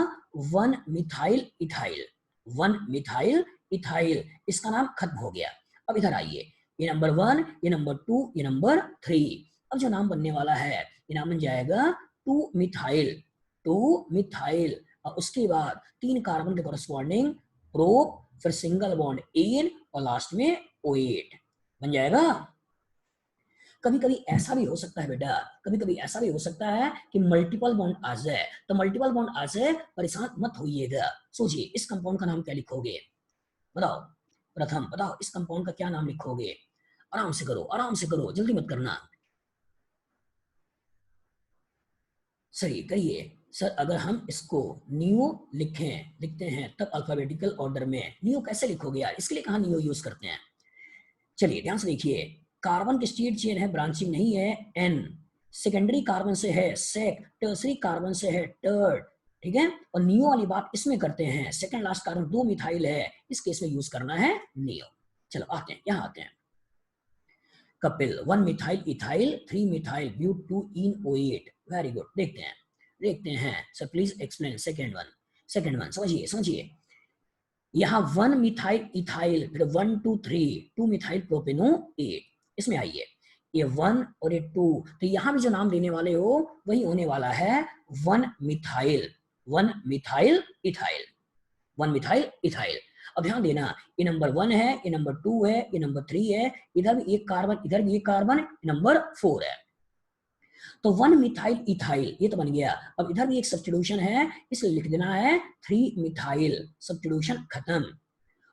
one methyl ethyl, one methyl ethyl, इसका नाम खत्म हो गया। अब इधर आइए, ये नंबर वन, ये नंबर टू, ये नंबर थ्री। अब जो नाम बनने वाला है ये नाम बन जाएगा टू मिथाइल, टू मिथाइल, और उसके बाद तीन कार्बन के कोरस्पॉन्डिंग प्रोप, फिर सिंगल बॉन्ड एन और लास्ट में ओएट बन जाएगा। कभी कभी ऐसा भी हो सकता है बेटा, कभी कभी ऐसा भी हो सकता है कि मल्टीपल बॉन्ड आ जाए, तो मल्टीपल बॉन्ड आ जाए परेशान मत होइएगा। सोचिए इस कंपाउंड का नाम क्या लिखोगे? बताओ, प्रथम बताओ इस कंपाउंड का क्या नाम लिखोगे? आराम से करो, आराम से करो, जल्दी मत करना। सही करिए। सर अगर हम इसको नियो लिखते हैं तब अल्फाबेटिकल ऑर्डर में, नियो कैसे लिखोगे यार? इसके लिए कहाँ नियो यूज करते हैं? चलिए ध्यान से देखिए, कार्बन की स्टेट चेन है, ब्रांचिंग नहीं है, एन। सेकेंडरी कार्बन से है सेक, टर्सरी कार्बन से है टर्ड, ठीक है। और नियो वाली बात इसमें करते हैं, सेकंड लास्ट कार्बन 2 मिथाइल है, इस केस में यूज करना है नियो। चलो आते हैं, यहां आते हैं। Kapil 1 methyl ethyl 3 methyl but 2 ene O8। Very good, देखते हैं sir, please explain second one समझिए समझिए। यहाँ 1 मिथाइल इथाइल, फिर 1 2 3 2 मिथाइल प्रोपेनो 8, इसमें आइए ये 1 और ये 2, तो यहाँ भी जो नाम लेने वाले हो वही होने वाला है 1 मिथाइल इथाइल, 1 मिथाइल इथाइल। अब ध्यान देना, ये नंबर 1 है, ये नंबर 2 है, ये नंबर 3 है, इधर भी एक कार्बन, इधर भी एक कार्बन, नंबर 4 है। तो 1 मिथाइल इथाइल ये तो बन गया। अब इधर भी एक सब्स्टिट्यूशन है, इसलिए लिख देना है 3 मिथाइल, सब्स्टिट्यूशन खत्म।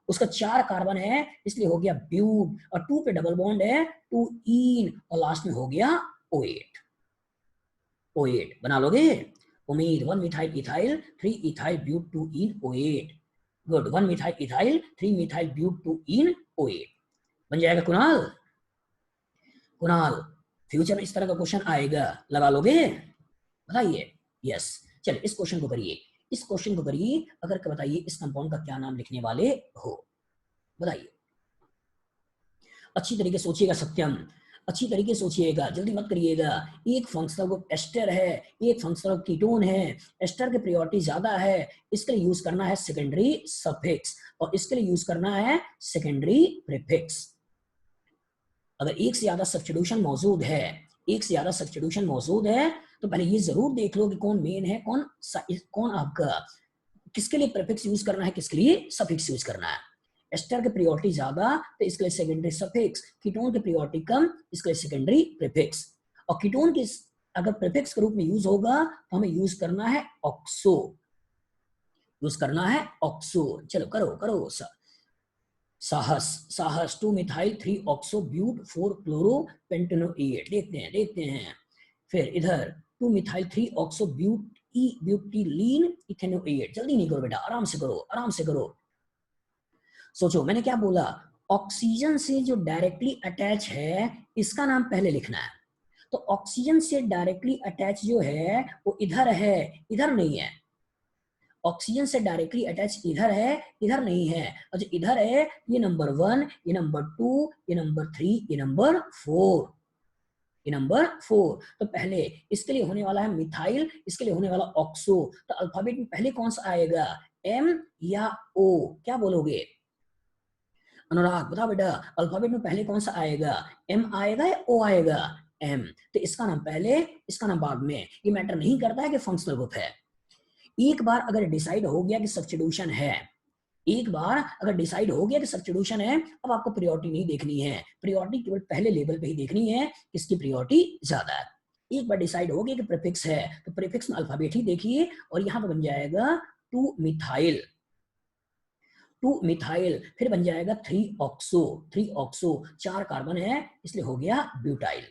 उसका 4 कार्बन है, इसलिए हो गया ब्यूट, और 2 पे डबल बॉन्ड है 2 इन, और लास्ट में हो गया O8 बना लोगे। उम्मीद 1 methyl ethyl 3 ethyl but 2 ene O8। Good, 1 methyl ethyl 3 methyl but 2 ene O8 बन जाएगा। कुणाल फ्यूचर में इस तरह का क्वेश्चन आएगा, लगा लोगे, बताइए। यस, चलिए इस क्वेश्चन को करिए, अगर बताइए इस कंपाउंड का क्या नाम लिखने वाले हो, बताइए। अच्छी तरीके सोचिएगा सत्यम, अच्छी तरीके सोचिएगा, जल्दी मत करिएगा। एक फंक्शनल ग्रुप एस्टर है, एक फंक्शनल कीटोन है, एस्टर की प्रायोरिटी ज्यादा है, इसके लिए यूज करना है सेकेंडरी सफिक्स, और इसके लिए यूज करना है सेकेंडरी प्रीफिक्स। अगर एक से ज्यादा सब्स्टिट्यूशन मौजूद है, तो पहले ये जरूर देख लो कि कौन मेन है, कौन आपका, किसके लिए प्रीफिक्स यूज करना है, किसके लिए सफिक्स यूज करना है। एस्टर की प्रायोरिटी ज्यादा, तो इसके लिए सेकेंडरी सफिक्स, कीटोन की प्रायोरिटी कम, इसके लिए सेकेंडरी प्रीफिक्स। और कीटोन की अगर प्रीफिक्स के रूप में यूज होगा तो हमें यूज करना है ऑक्सो। चलो करो साहस 2 मिथाइल 3 ऑक्सो ब्यूट 4 क्लोरो पेंटेनोएट। देखते हैं। फिर इधर 2 मिथाइल 3 ऑक्सो ब्यूटिलीन इथेनोएट। जल्दी नहीं करो बेटा, आराम से करो। सोचो मैंने क्या बोला, ऑक्सीजन से जो डायरेक्टली अटैच है इसका नाम पहले लिखना है। तो ऑक्सीजन से डायरेक्टली अटैच जो है वो इधर है, इधर नहीं है। ऑक्सीजन से डायरेक्टली अटैच इधर है, इधर नहीं है। और जो इधर है ये नंबर 1, ये नंबर 2, ये नंबर 3, ये नंबर 4। तो पहले इसके लिए होने वाला है मिथाइल, इसके लिए होने वाला ऑक्सो। तो अल्फाबेट में पहले कौन सा आएगा, एम या ओ, क्या बोलोगे अनुराग, बता बेटा, अल्फाबेट में पहले कौन सा आएगा, एम आएगा या ओ आएगा, एम। तो इसका नाम पहले, इसका नाम बाद में, ये मैटर नहीं करता है कि फंक्शनल ग्रुप है। एक बार अगर डिसाइड हो गया कि सब्स्टिट्यूशन है, अब आपको प्रायोरिटी नहीं देखनी है, प्रायोरिटी केवल पहले लेवल पे ही देखनी है, किसकी प्रायोरिटी ज्यादा है। एक बार डिसाइड हो गया कि प्रीफिक्स है, तो प्रीफिक्स में अल्फाबेट ही देखिए, और यहां पर बन जाएगा 2 मिथाइल, फिर बन जाएगा 3 ऑक्सो, 4 कार्बन है इसलिए हो गया ब्यूटाइल।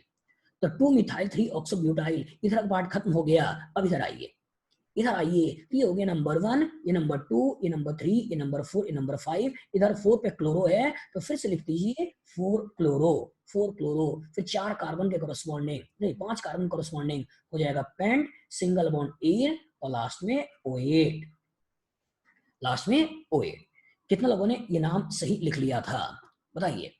तो 2 मिथाइल 3 ऑक्सो ब्यूटाइल, इधर का पार्ट खत्म हो गया। अब इधर आइए, तो ये हो गया नंबर 1, ये नंबर 2, ये नंबर 3, ये नंबर 4, ये नंबर 5। इधर 4 पे क्लोरो है, तो फिर से लिख दीजिए 4 क्लोरो। फिर 4 कार्बन के कोरस्पॉन्डिंग, नहीं 5 कार्बन कोरस्पॉन्डिंग हो जाएगा पेंट, सिंगल बॉन्ड एयर, और लास्ट में O8। कितने लोगों ने ये नाम सही लिख लिया था, बताइए,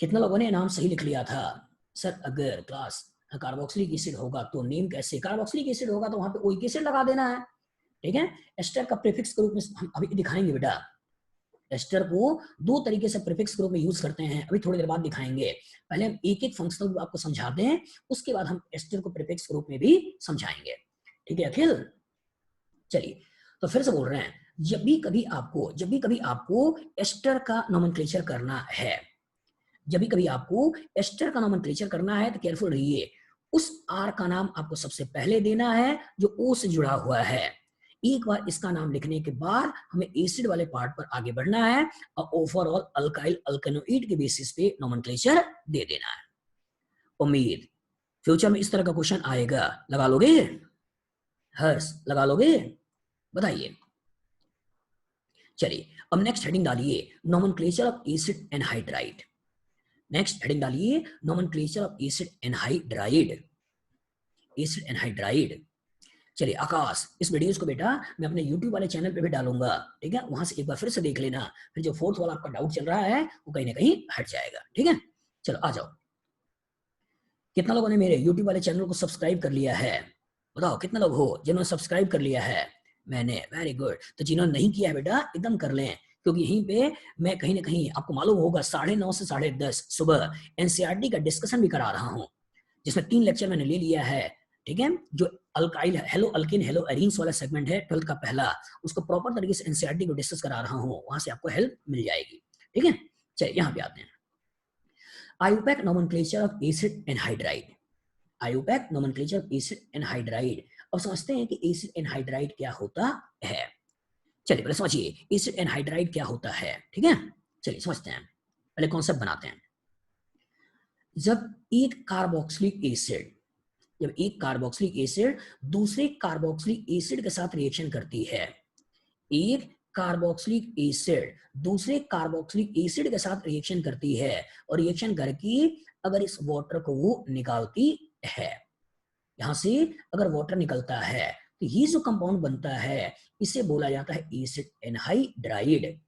कितने लोगों ने नाम सही लिख लिया था। सर अगर क्लास कार्बोक्सिलिक एसिड होगा तो नेम कैसे, कार्बोक्सिलिक एसिड होगा तो वहां पे ओइक एसिड लगा देना है, ठीक है। एस्टर का प्रीफिक्स के रूप में हम अभी दिखाएंगे बेटा, एस्टर को 2 तरीके से प्रीफिक्स के रूप में यूज करते हैं, अभी थोड़ी देर बाद दिखाएंगे। पहले हम एक एक फंक्शनल ग्रुप आपको समझाते हैं, उसके बाद हम एस्टर को प्रीफिक्स के रूप में भी समझाएंगे, ठीक है अखिल। चलिए, तो फिर से बोल रहे हैं, जब भी कभी आपको एस्टर का नोमेनक्लेचर करना है, तो केयरफुल रहिए। उस आर का नाम आपको सबसे पहले देना है जो ओ से जुड़ा हुआ है। एक बार इसका नाम लिखने के बाद हमें एसिड वाले पार्ट पर आगे बढ़ना है, और ओवरऑल अल्काइल अल्केनोइड के बेसिस पे नोमेनक्लेचर दे देना है। उम्मीद फ्यूचर में इस तरह का क्वेश्चन आएगा, लगा लोगे हर्ष, लगा लोगे, बताइए। चलिए अब नेक्स्ट हेडिंग डालिए, nomenclature of acid anhydride. Next heading डालिए nomenclature of acid anhydride. Acid anhydride. चलिए आकाश, इस वीडियोस को बेटा मैं अपने YouTube वाले चैनल पे भी डालूंगा, ठीक है, वहां से एक बार फिर से देख लेना, फिर जो फोर्थ वाला आपका डाउट चल रहा है वो कहीं ना कहीं हट जाएगा, ठीक है। चलो आ जाओ, कितना लोगों ने मेरे YouTube वाले चैनल को सब्सक्राइब कर लिया है? बताओ कितने लोग हो जिन्होंने सब्सक्राइब कर लिया है? मैंने, वेरी गुड। तो जिन्होंने नहीं किया है बेटा एकदम कर लें, क्योंकि यहीं पे मैं कहीं ना कहीं आपको मालूम होगा 9:30 से 10:30 सुबह एनसीईआरटी का डिस्कशन भी करा रहा हूँ, जिसमें 3 लेक्चर मैंने ले लिया है, ठीक है। जो alkyl hello alkene hello arenes वाला सेगमेंट है 12th का पहला, उसको प्रॉपर तरीके से एनसीईआरटी को डिस्कस करा रहा हूँ, वहां से आपको हेल्प मिल जाएगी, ठीक है। चलिए यहाँ पे आते हैं, IUPAC nomenclature of acid anhydride. IUPAC nomenclature of acid anhydride. अब समझते हैं कि एसिड एनहाइड्राइड क्या होता है। चलिए पहले समझिए एसिड एनहाइड्राइड क्या होता है, ठीक है। चलिए समझते हैं, पहले कॉन्सेप्ट बनाते हैं। जब एक कार्बोक्सिलिक एसिड दूसरे कार्बोक्सिलिक एसिड के साथ रिएक्शन करती है, एक कार्बोक्सिलिक एसिड दूसरे कार्बोक्सिलिक एसिड के साथ रिएक्शन करती है, और रिएक्शन करके अगर इस वाटर को वो निकालती है, यहां से अगर वाटर निकलता है तो ये जो कंपाउंड बनता है इसे बोला जाता है एसिड एनहाइड्राइड।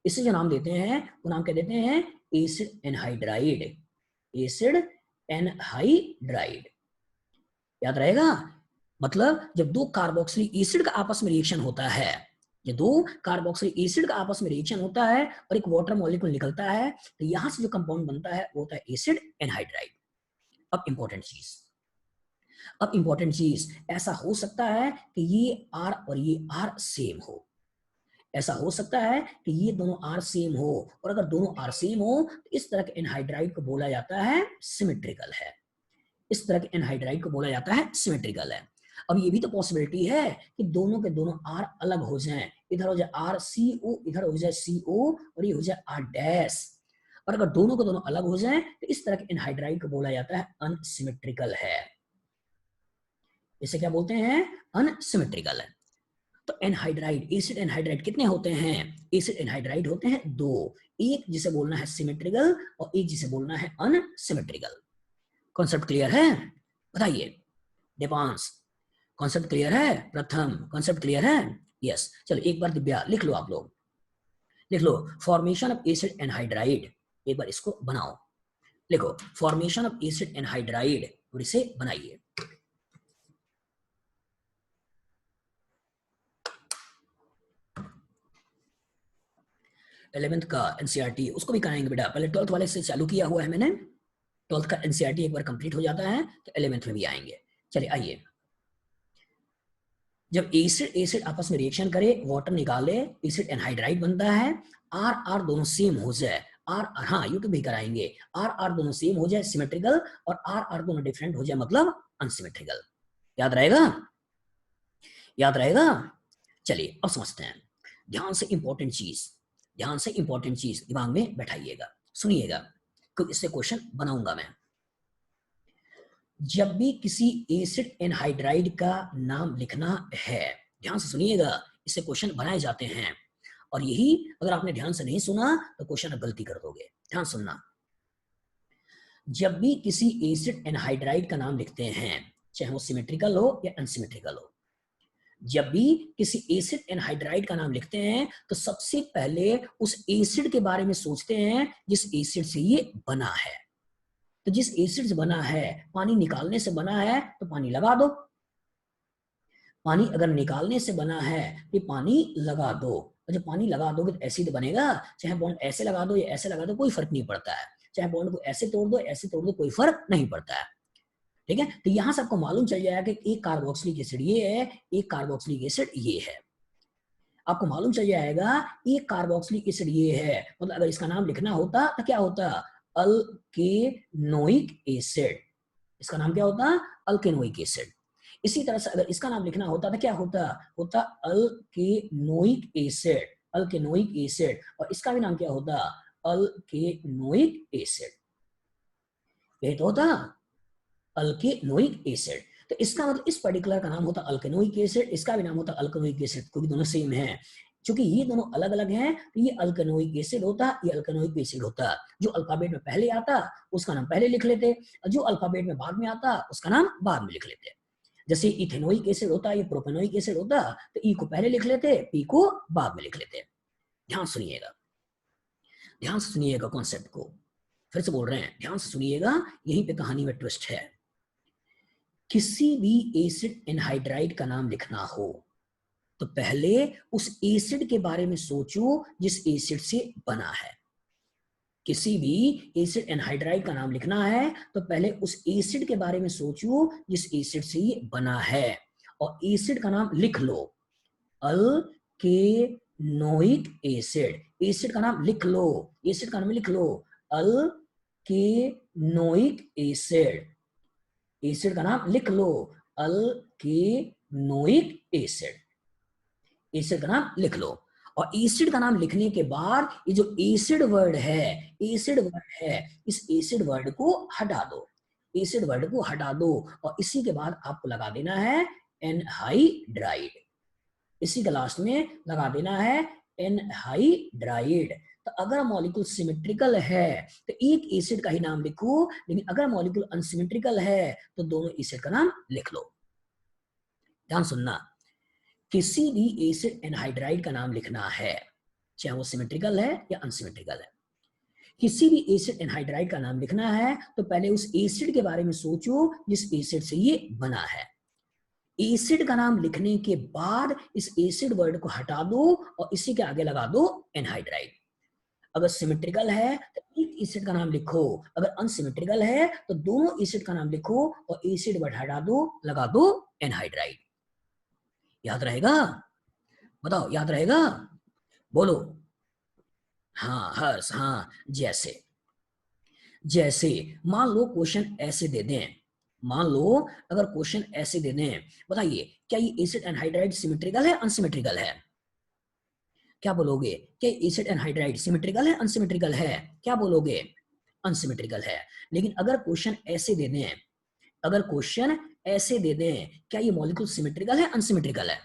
इसे जो नाम देते हैं वो नाम क्या देते हैं? Acid anhydride. एसिड एनहाइड्राइड, याद रहेगा। मतलब जब दो कार्बोक्सिलिक एसिड का आपस में रिएक्शन होता है, जब दो कार्बोक्सिलिक एसिड का आपस में रिएक्शन होता है और एक वाटर मॉलिक्यूल निकलता है, तो यहां से जो कंपाउंड बनता है वो होता है एसिड एनहाइड्राइड। अब इंपॉर्टेंट चीज, ऐसा हो सकता है कि ये आर और ये आर सेम हो, ऐसा हो सकता है कि ये दोनों आर सेम हो, और अगर दोनों आर सेम हो तो इस तरह के एनहाइड्राइड को बोला जाता है सिमेट्रिकल है। इस तरह के एनहाइड्राइड को बोला जाता है सिमेट्रिकल है। अब ये भी तो पॉसिबिलिटी है कि दोनों के दोनों आर अलग हो जाएं, इधर हो जाए आर सी ओ, इधर हो जाए सी ओ, और ये हो जाए आर डैश। और अगर दोनों के दोनों अलग हो जाएं तो इस तरह के एनहाइड्राइड को बोला जाता है अनसिमेट्रिकल है। इसे क्या बोलते हैं? अनसिमेट्रिकल है। तो एनहाइड्राइड, एसिड एनहाइड्राइड कितने होते हैं? एसिड एनहाइड्राइड होते हैं 2, एक जिसे बोलना है सिमेट्रिकल और एक जिसे बोलना है अनसिमेट्रिकल। कॉन्सेप्ट क्लियर है? बताइए दीपांश, कॉन्सेप्ट क्लियर है? प्रथम, कॉन्सेप्ट क्लियर है? यस। चलो एक बार दिव्या लिख लो, आप लोग लिख लो फॉर्मेशन ऑफ एसिड एनहाइड्राइड। एक बार इसको बनाओ, लिखो फॉर्मेशन ऑफ एसिड एनहाइड्राइड और इसे बनाइए। इलेवेंथ का एनसीईआरटी उसको भी कराएंगे बेटा, पहले 12th वाले से चालू किया हुआ है मैंने, 12th का एनसीईआरटी एक बार कंप्लीट हो जाता है तो 11th में भी आएंगे। चलिए आइए, जब एसिड एसिड आपस में रिएक्शन करे, वाटर निकाले, एसिड एनहाइड्राइड बनता है, आर आर दोनों सेम हो जाए, आर हाँ यूट्यूब भी कराएंगे, आर आर दोनों सेम हो जाए सिमेट्रिकल, और आर आर दोनों डिफरेंट हो जाए मतलब अनसिमेट्रिकल। याद रहेगा? याद रहेगा? चलिए अब समझते हैं, ध्यान से इंपॉर्टेंट चीज दिमाग में बैठाइएगा, सुनिएगा, क्योंकि इससे क्वेश्चन बनाऊंगा मैं। जब भी किसी एसिड एनहाइड्राइड का नाम लिखना है, ध्यान से सुनिएगा, इससे क्वेश्चन बनाए जाते हैं, और यही अगर आपने ध्यान से नहीं सुना तो क्वेश्चन आप गलती कर दोगे। ध्यान सुनना, जब भी किसी एसिड एनहाइड्राइड का नाम लिखते हैं, चाहे वो सिमेट्रिकल हो या अनसिमेट्रिकल हो, जब भी किसी एसिड एनहाइड्राइड का नाम लिखते हैं तो सबसे पहले उस एसिड के बारे में सोचते हैं जिस एसिड से ये बना है। तो जिस एसिड से बना है, पानी निकालने से बना है तो पानी लगा दो, पानी अगर निकालने से बना है तो पानी लगा दो, और जब पानी लगा दोगे तो एसिड बनेगा, चाहे बॉन्ड ऐसे लगा दो या ऐसे लगा दो कोई फर्क नहीं पड़ता है, चाहे बॉन्ड को ऐसे तोड़ दो ऐसे तोड़ दो कोई फर्क नहीं पड़ता है, ठीक है। तो यहां से आपको मालूम चल जाएगा कि एक कार्बोक्सिलिक एसिड ये है, एक कार्बोक्सिलिक एसिड ये है, आपको मालूम चल जाएगा एक कार्बोक्सिलिक एसिड ये है, मतलब अगर इसका नाम लिखना होता तो क्या होता? अल्केनोइक एसिड। इसका नाम क्या होता? अल्केनोइक एसिड। इसी तरह से अगर इसका नाम लिखना होता तो क्या होता? होता अल्केनोइक एसिड, अल्केनोइक एसिड, और इसका भी नाम क्या होता? अल्केनोइक एसिड। यही तो होता अल्केनोइक एसिड। तो इसका मतलब इस पर्टिकुलर का नाम होता अल्केनोइक एसिड, इसका भी नाम होता अल्केनोइक एसिड, क्योंकि दोनों सेम है। क्योंकि ये दोनों अलग अलग हैं, तो ये अल्केनोइक एसिड होता, ये अल्केनोइक एसिड होता। जो अल्फाबेट में पहले आता उसका नाम पहले लिख लेते, और जो अल्फाबेट में बाद में आता उसका नाम बाद में लिख लेते। जैसे इथेनोइक एसिड होता, ये प्रोपेनोइक एसिड होता, तो ई को पहले लिख लेते, पी को बाद में लिख लेते। ध्यान सुनिएगा, ध्यान से सुनिएगा कॉन्सेप्ट को, फिर से बोल रहे हैं, ध्यान से सुनिएगा, यहीं पे कहानी में ट्विस्ट है। किसी भी एसिड एनहाइड्राइड का नाम लिखना हो तो पहले उस एसिड के बारे में सोचो जिस एसिड से बना है। किसी भी एसिड एनहाइड्राइड का नाम लिखना है तो पहले उस एसिड के बारे में सोचो जिस एसिड से ये बना है, और एसिड का नाम लिख लो, अल्केनोइक एसिड। एसिड का नाम लिख लो, एसिड का नाम लिख लो, अल्केनोइक एसिड। एसिड का नाम लिख लो, अल्केनोइक एसिड। एसिड का नाम लिख लो, और एसिड का नाम लिखने के बाद ये जो एसिड वर्ड है, एसिड वर्ड है, इस एसिड वर्ड को हटा दो, एसिड वर्ड को हटा दो, और इसी के बाद आपको लगा देना है एनहाइड्राइड। इसी के लास्ट में लगा देना है एनहाइड्राइड। तो अगर मॉलिक्यूल सिमेट्रिकल है तो एक एसिड का ही नाम लिखो, लेकिन अगर मॉलिक्यूल अनसिमेट्रिकल है तो दोनों एसिड का नाम लिख लो। ध्यान सुनना, किसी भी एसिड एनहाइड्राइड का नाम लिखना है, चाहे वो सिमेट्रिकल है या अनसिमेट्रिकल है, किसी भी एसिड एनहाइड्राइड का नाम लिखना है तो पहले उस एसिड के बारे में सोचो जिस एसिड से ये बना है। एसिड का नाम लिखने के बाद इस एसिड वर्ड को हटा दो और इसी के आगे लगा दो एनहाइड्राइड। अगर सिमेट्रिकल है तो एक एसिड का नाम लिखो, अगर अनसिमेट्रिकल है तो दोनों एसिड का नाम लिखो और एसिड वर्ड हटा दो, लगा दो एनहाइड्राइड। याद रहेगा? बताओ, याद रहेगा? बोलो। हाँ हर्ष, हाँ। जैसे जैसे मान लो क्वेश्चन ऐसे दे दें, मान लो अगर क्वेश्चन ऐसे दे दें, बताइए क्या ये एसिड एनहाइड्राइड सिमेट्रिकल है अनसिमेट्रिकल है? क्या बोलोगे? क्या एसिड एनहाइड्राइड सिमेट्रिकल है अनसिमेट्रिकल है? क्या बोलोगे? अनसिमेट्रिकल है। लेकिन अगर क्वेश्चन ऐसे दे दें, अगर क्वेश्चन ऐसे दे दें, क्या ये मॉलिक्यूल सिमेट्रिकल है अनसिमेट्रिकल है?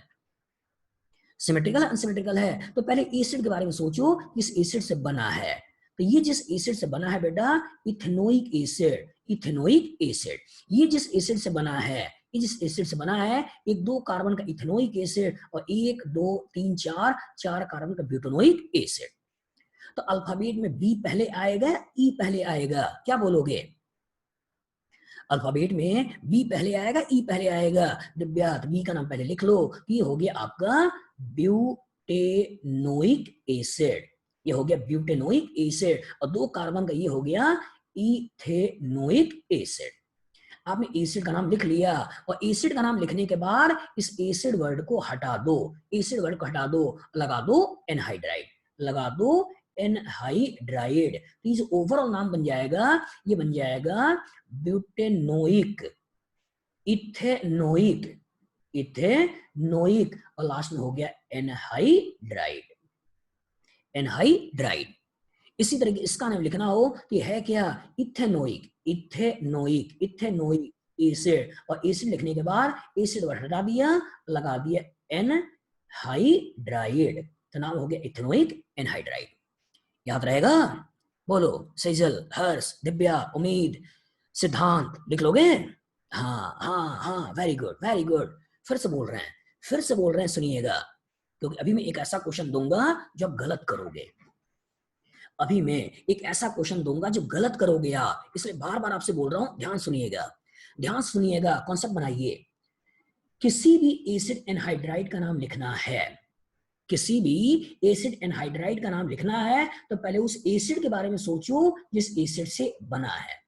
सिमेट्रिकल है अनसिमेट्रिकल है? तो पहले एसिड के बारे में सोचो, किस एसिड से बना है। तो ये जिस एसिड से बना है बेटा, इथेनोइक एसिड, इथेनोइक एसिड। ये जिस एसिड से बना है, ये जिस एसिड से बना है, एक 2 कार्बन का इथेनोइक एसिड और 1 2 3 4 कार्बन का ब्यूटेनोइक एसिड। तो अल्फाबेट में बी पहले आएगा, ई पहले आएगा? क्या बोलोगे? अल्फाबेट में बी पहले आएगा, ई पहले आएगा? दिव्या, बी का नाम पहले लिख लो। ये हो गया आपका ब्यूटेनोइक एसिड, ये हो गया ब्यूटेनोइक एसिड, और 2 कार्बन का ये हो गया इथेनोइक एसिड। आपने एसिड का नाम लिख लिया, और एसिड का नाम लिखने के बाद इस एसिड वर्ड को हटा दो, एसिड वर्ड को हटा दो, लगा दो एनहाइड्राइड, लगा दो एनहाइड्राइड। तो ये ओवरऑल नाम बन जाएगा, ये बन जाएगा ब्यूटेनोइक, इथेनोइक, इथेनोइक, और लास्ट में हो गया एनहाइड्राइड, एनहाइड्राइड। इसी तरह इसका नाम लिखना हो तो है क्या? इथेनोइक, इथेनोइक, इथेनोइक एसिड, और एसिड लिखने के बाद एसिड वर्ड हटा दिया, लगा दिया एनहाइड्राइड, तो नाम हो गया इथेनोइक एनहाइड्राइड। याद रहेगा? बोलो, सेजल, हर्ष, दिव्या, उम्मीद, सिद्धांत, लिख लोगे? हाँ हाँ हाँ, वेरी गुड वेरी गुड। फिर से बोल रहे हैं, फिर से बोल रहे हैं, सुनिएगा, क्योंकि अभी मैं एक ऐसा क्वेश्चन दूंगा जो आप गलत करोगे। अभी मैं एक ऐसा क्वेश्चन दूंगा जो गलत करोगे आप, इसलिए बार बार आपसे बोल रहा हूं, ध्यान सुनिएगा, ध्यान सुनिएगा, कॉन्सेप्ट बनाइए। किसी भी एसिड एनहाइड्राइड का नाम लिखना है, किसी भी एसिड एनहाइड्राइड का नाम लिखना है तो पहले उस एसिड के बारे में सोचो जिस एसिड से बना है,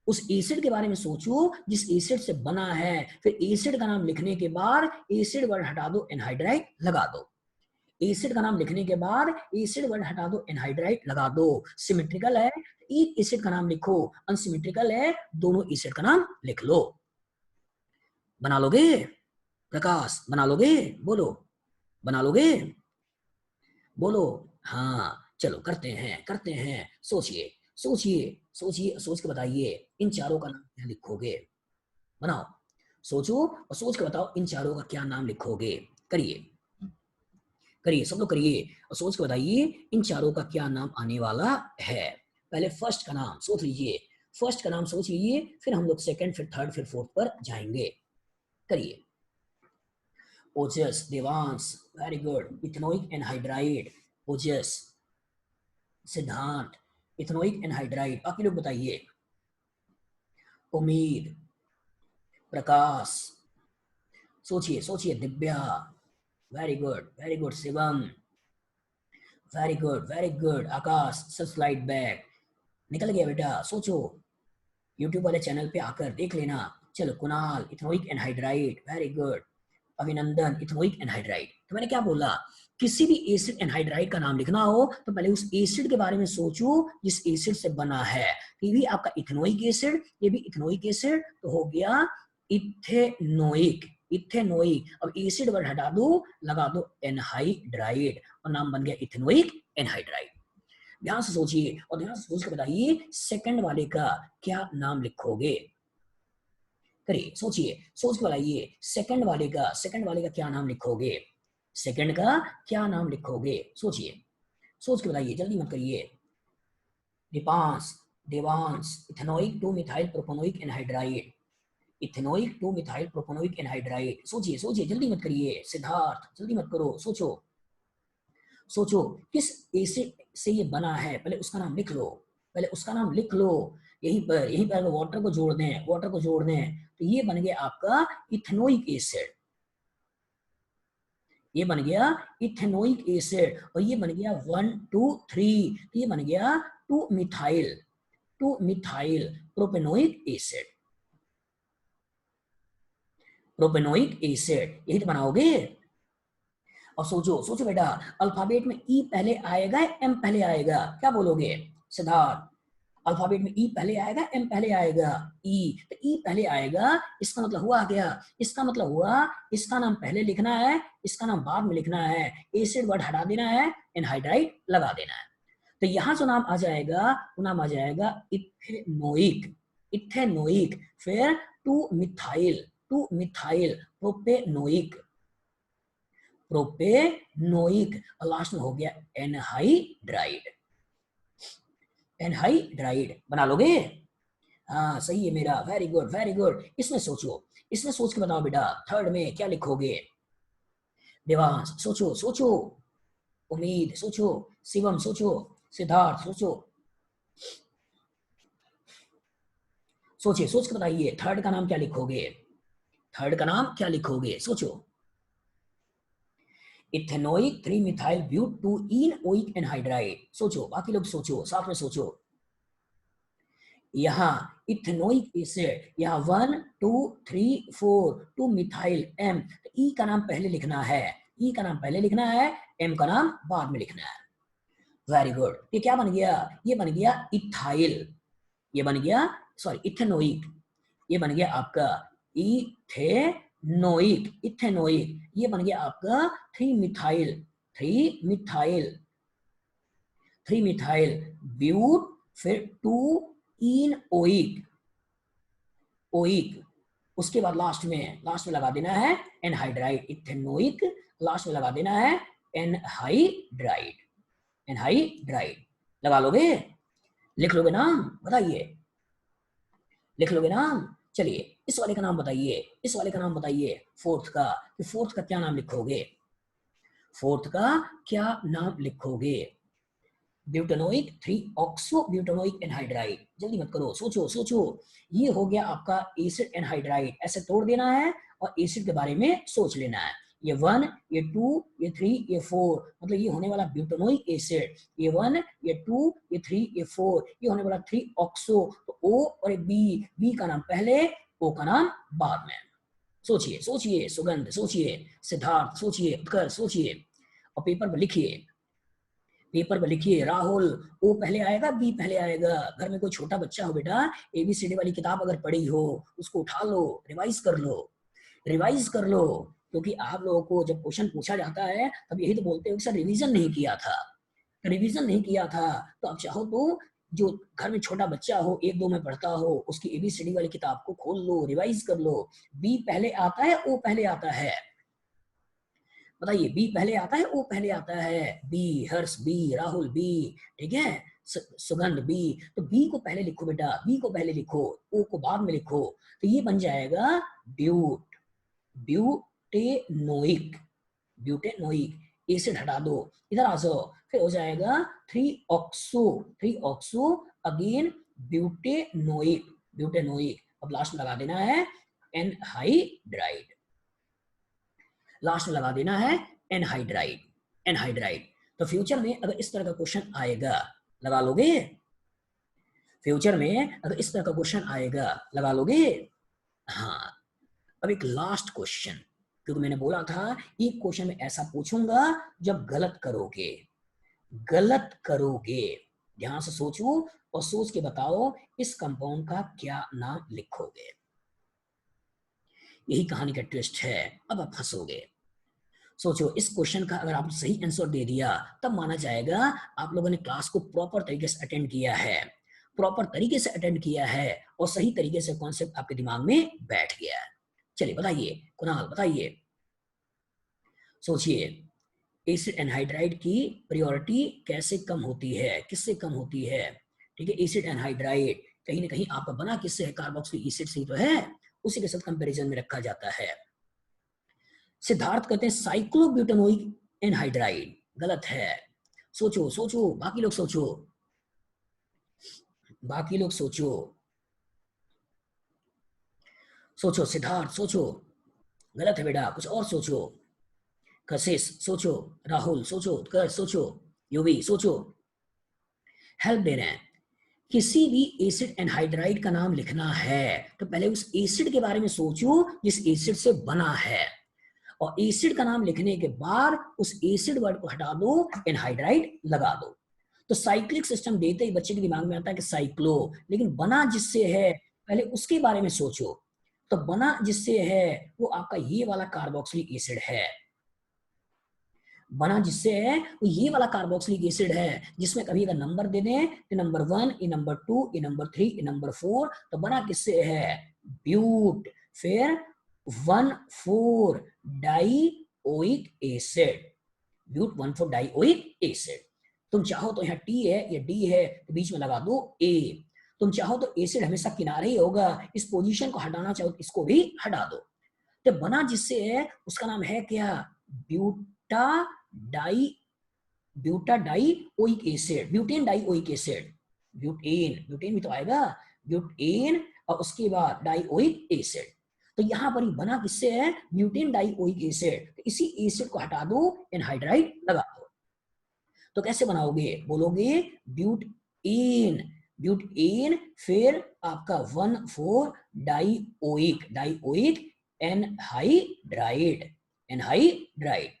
उस एसिड के बारे में सोचो जिस एसिड से बना है। फिर एसिड का नाम लिखने के बाद एसिड वर्ड हटा दो, एनहाइड्राइड लगा दो। एसिड का नाम लिखने के बाद एसिड वर्ड हटा दो, एनहाइड्राइड लगा दो। सिमेट्रिकल है एक एसिड का नाम लिखो, अनसिमेट्रिकल है दोनों एसिड का नाम लिख लो। बना लोगे प्रकाश? बना लोगे? बोलो, बना लोगे? बोलो। हाँ चलो, करते हैं करते हैं। सोचिए सोचिए सोचिए, सोच के बताइए इन चारों का नाम क्या लिखोगे। बनाओ, सोचो और सोच के बताओ इन चारों का क्या नाम लिखोगे। करिए करिए, सब लोग करिए और सोच के बताइए इन चारों का क्या नाम आने वाला है। पहले फर्स्ट का नाम सोच लीजिए, फर्स्ट का नाम सोच लीजिए, फिर हम लोग सेकंड, फिर थर्ड, फिर फोर्थ पर जाएंगे। करिए। Ojas, Devansh, very good. Ethanoic anhydride, Ojas. Siddhant, ethanoic anhydride. बाकी लोग बताइए। उम्मीद, प्रकाश, सोचिए सोचिए। Divya, very good very good. Shivam, very good very good. Akash, सब स्लाइड बैक। निकल गया बेटा, सोचो। यूट्यूब वाले चैनल पे आकर देख लेना। चलो Kunal, ethanoic anhydride, very good. अभिनंदन, इथेनोइक एनहाइड्राइड। तो मैंने क्या बोला, किसी भी एसिड एनहाइड्राइड का नाम लिखना हो तो पहले उस एसिड के बारे में सोचो जिस एसिड से बना है। ये भी आपका इथेनोइक एसिड, ये भी इथेनोइक एसिड, तो हो गया इथेनोइक। इथेनोइक। अब एसिड वर्ड हटा दो, लगा दो एनहाइड्राइड और नाम बन गया इथेनोइक एनहाइड्राइड। ध्यान से सोचिए और ध्यान से सोच के बताइए सेकंड वाले का क्या नाम लिखोगे। करिए, सोचिए, सोच के बताइए सेकंड वाले का क्या नाम लिखोगे। सेकंड का क्या नाम लिखोगे, सोचिए, सोच के बताइए, जल्दी मत करिए। Deepansh, Devansh, ethanoic 2 methyl propanoic anhydride, ethanoic 2 methyl propanoic anhydride. सोचिए सोचिए, जल्दी मत करिए। सिद्धार्थ, जल्दी मत करो, सोचो सोचो। किस एसिड से ये बना है, पहले उसका नाम लिख लो, पहले उसका नाम लिख लो। यहीं पर अगर वाटर को जोड़ दें, वाटर को जोड़ दें तो ये बन गया आपका इथेनोइक एसिड, ये बन गया इथेनोइक एसिड। और ये बन गया 1 2 3, तो ये बन गया 2 methyl propanoic acid, propanoic acid. यही तो बनाओगे। और सोचो सोचो बेटा, अल्फाबेट में ई पहले आएगा एम पहले आएगा, क्या बोलोगे सिद्धार्थ? अल्फाबेट में ई पहले आएगा एम पहले आएगा? ई, तो ई पहले आएगा, इसका मतलब हुआ क्या, इसका मतलब हुआ इसका नाम पहले लिखना है, इसका नाम बाद में लिखना है, एसिड वर्ड हटा देना है, एनहाइड्राइड लगा देना है। तो यहां जो नाम आ जाएगा वो नाम आ जाएगा इथेनोइक, इथेनोइक। फिर 2 मिथाइल, 2 मिथाइल प्रोपेनोइक, प्रोपेनोइक। और लास्ट में हो गया एनहाइड्राइड, एनहाइड्राइड। बना लोगे? हाँ सही है मेरा, वेरी गुड वेरी गुड। इसमें सोचो, इसमें सोच के बताओ बेटा, थर्ड में क्या लिखोगे? देवांश सोचो सोचो, उम्मीद सोचो, शिवम सोचो, सिद्धार्थ सोचो, सोचिए, सोच के बताइए थर्ड का नाम क्या लिखोगे, थर्ड का नाम क्या लिखोगे, सोचो। Ethanoic 3 methyl but 2 enoic anhydride. सोचो, बाकी लोग सोचो, साथ में सोचो। यहाँ इथेनोइक एसिड, यहाँ 1 2 3 4 2 मिथाइल एम। ई का नाम पहले लिखना है, ई का नाम पहले लिखना है, एम का नाम बाद में लिखना है। Very good. ये क्या बन गया? ये बन गया इथाइल, ये बन गया, सॉरी इथेनोइक, ये बन गया आपका इथेनोइक, इथेनोइक। ये बन गया आपका 3 मिथाइल, 3 मिथाइल, 3 मिथाइल ब्यूट, फिर 2 इनोइक, ओइक। उसके बाद लास्ट में लगा देना है एनहाइड्राइड, इथेनोइक, लास्ट में लगा देना है एनहाइड्राइड, एनहाइड्राइड। लगा लोगे? लिख लोगे नाम? बताइए, लिख लोगे नाम? चलिए इस वाले का नाम बताइए, इस वाले का नाम बताइए फोर्थ का, कि फोर्थ का क्या नाम लिखोगे, फोर्थ का क्या नाम लिखोगे? Butanoic 3 oxo butanoic anhydride. जल्दी मत करो, सोचो सोचो। ये हो गया आपका एसिड एनहाइड्राइड, ऐसे तोड़ देना है और एसिड के बारे में सोच लेना है। ये 1, ये 2, ये 3, ये 4, मतलब ये होने वाला ब्यूटेनोइक एसिड। ये 1, ये 2, ये 3, ये 4, ये होने वाला 3 ऑक्सो। तो ओ और बी, बी का नाम पहले, ओ का नाम बाद में। सोचिए सोचिए सुगंध, सोचिए सिद्धार्थ, सोचिए उत्कर्ष, सोचिए और पेपर पर लिखिए, पेपर पर लिखिए। राहुल, ओ पहले आएगा बी पहले आएगा? घर में कोई छोटा बच्चा हो बेटा, एबीसीडी वाली किताब अगर पढ़ी हो उसको उठा लो, रिवाइज कर लो, रिवाइज कर लो। क्योंकि आप लोगों को जब क्वेश्चन पूछा जाता है तब यही तो बोलते हो कि सर रिवीजन नहीं किया था, रिवीजन नहीं किया था। तो आप चाहो तो जो घर में छोटा बच्चा हो, 1 2 में पढ़ता हो, उसकी एबीसीडी वाली किताब को खोल लो, रिवाइज कर लो। बी पहले आता है, ओ पहले आता है? बताइए, बी पहले आता है, ओ पहले आता है? बी, हर्ष बी, राहुल बी, ठीक है, सुगंध बी। तो बी को पहले लिखो बेटा, बी को पहले लिखो, ओ को बाद में लिखो। तो ये बन जाएगा ब्यूट, ब्यूटेनोइक, ब्यूटेनोइक। एसिड हटा दो, इधर आ जाओ, फिर हो जाएगा 3 oxo, 3 oxo again butanoic, butanoic. अब लास्ट में लगा देना है एनहाइड्राइड, लास्ट में लगा देना है एनहाइड्राइड, एनहाइड्राइड। तो फ्यूचर में अगर इस तरह का क्वेश्चन आएगा, लगा लोगे? फ्यूचर में अगर इस तरह का क्वेश्चन आएगा, लगा लोगे? हाँ। अब एक लास्ट क्वेश्चन, क्योंकि मैंने बोला था एक क्वेश्चन में ऐसा पूछूंगा जब गलत करोगे, गलत करोगे। ध्यान से सोचो और सोच के बताओ इस कंपाउंड का क्या नाम लिखोगे। यही कहानी का ट्विस्ट है, अब आप फंसोगे। सोचो, इस क्वेश्चन का अगर आपने सही आंसर दे दिया तब माना जाएगा आप लोगों ने क्लास को प्रॉपर तरीके से अटेंड किया है, प्रॉपर तरीके से अटेंड किया है और सही तरीके से कॉन्सेप्ट आपके दिमाग में बैठ गया है। चलिए बताइए कुणाल, बताइए, सोचिए, एसिड एनहाइड्राइड की प्रायोरिटी कैसे कम होती है, किससे कम होती है? ठीक है, एसिड एनहाइड्राइड कहीं ना कहीं आपका बना किससे है? कार्बोक्सिलिक एसिड से तो है, उसी के साथ कंपैरिजन में रखा जाता है। सिद्धार्थ कहते हैं साइक्लोब्यूटेनोइक एनहाइड्राइड, गलत है। सोचो सोचो, बाकी लोग सोचो, बाकी लोग सोचो, सोचो सिद्धार्थ सोचो, गलत है बेटा, कुछ और सोचो। कशिश सोचो, राहुल सोचो, उत्कर्ष सोचो, युवी सोचो, हेल्प दे रहे हैं। किसी भी एसिड एनहाइड्राइड का नाम लिखना है तो पहले उस एसिड के बारे में सोचो जिस एसिड से बना है, और एसिड का नाम लिखने के बाद उस एसिड वर्ड को हटा दो, एनहाइड्राइड लगा दो। तो साइक्लिक सिस्टम देते ही बच्चे के दिमाग में आता है कि साइक्लो, लेकिन बना जिससे है पहले उसके बारे में सोचो। तो बना जिससे है वो आपका ये वाला कार्बोक्सिलिक एसिड है, बना जिससे है वो ये वाला कार्बोक्सिलिक एसिड है, जिसमें कभी अगर नंबर दे दें तो नंबर 1, ये नंबर 2, ये नंबर 3, ये नंबर 4, तो बना किससे है? ब्यूट, फिर 1,4 dioic acid, but 1,4 dioic acid. तुम चाहो तो यहाँ टी है, ये डी है, तो बीच में लगा दो ए। तुम चाहो तो एसिड हमेशा किनारे ही होगा, इस पोजीशन को हटाना चाहो तो इसको भी हटा दो। तो बना जिससे है उसका नाम है क्या? Buta di, buta dioic acid, butane dioic acid, butane, butane भी तो आएगा, ब्यूटेन और उसके बाद डाइओइक एसिड। तो यहां पर ही बना किससे है? Butane dioic acid. तो इसी एसिड को हटा दो, एनहाइड्राइड लगा दो। तो कैसे बनाओगे? बोलोगे ब्यूटेन, ब्यूटेन, फिर आपका 1,4 डाइओइक, डाइओइक एनहाइड्राइड, एनहाइड्राइड।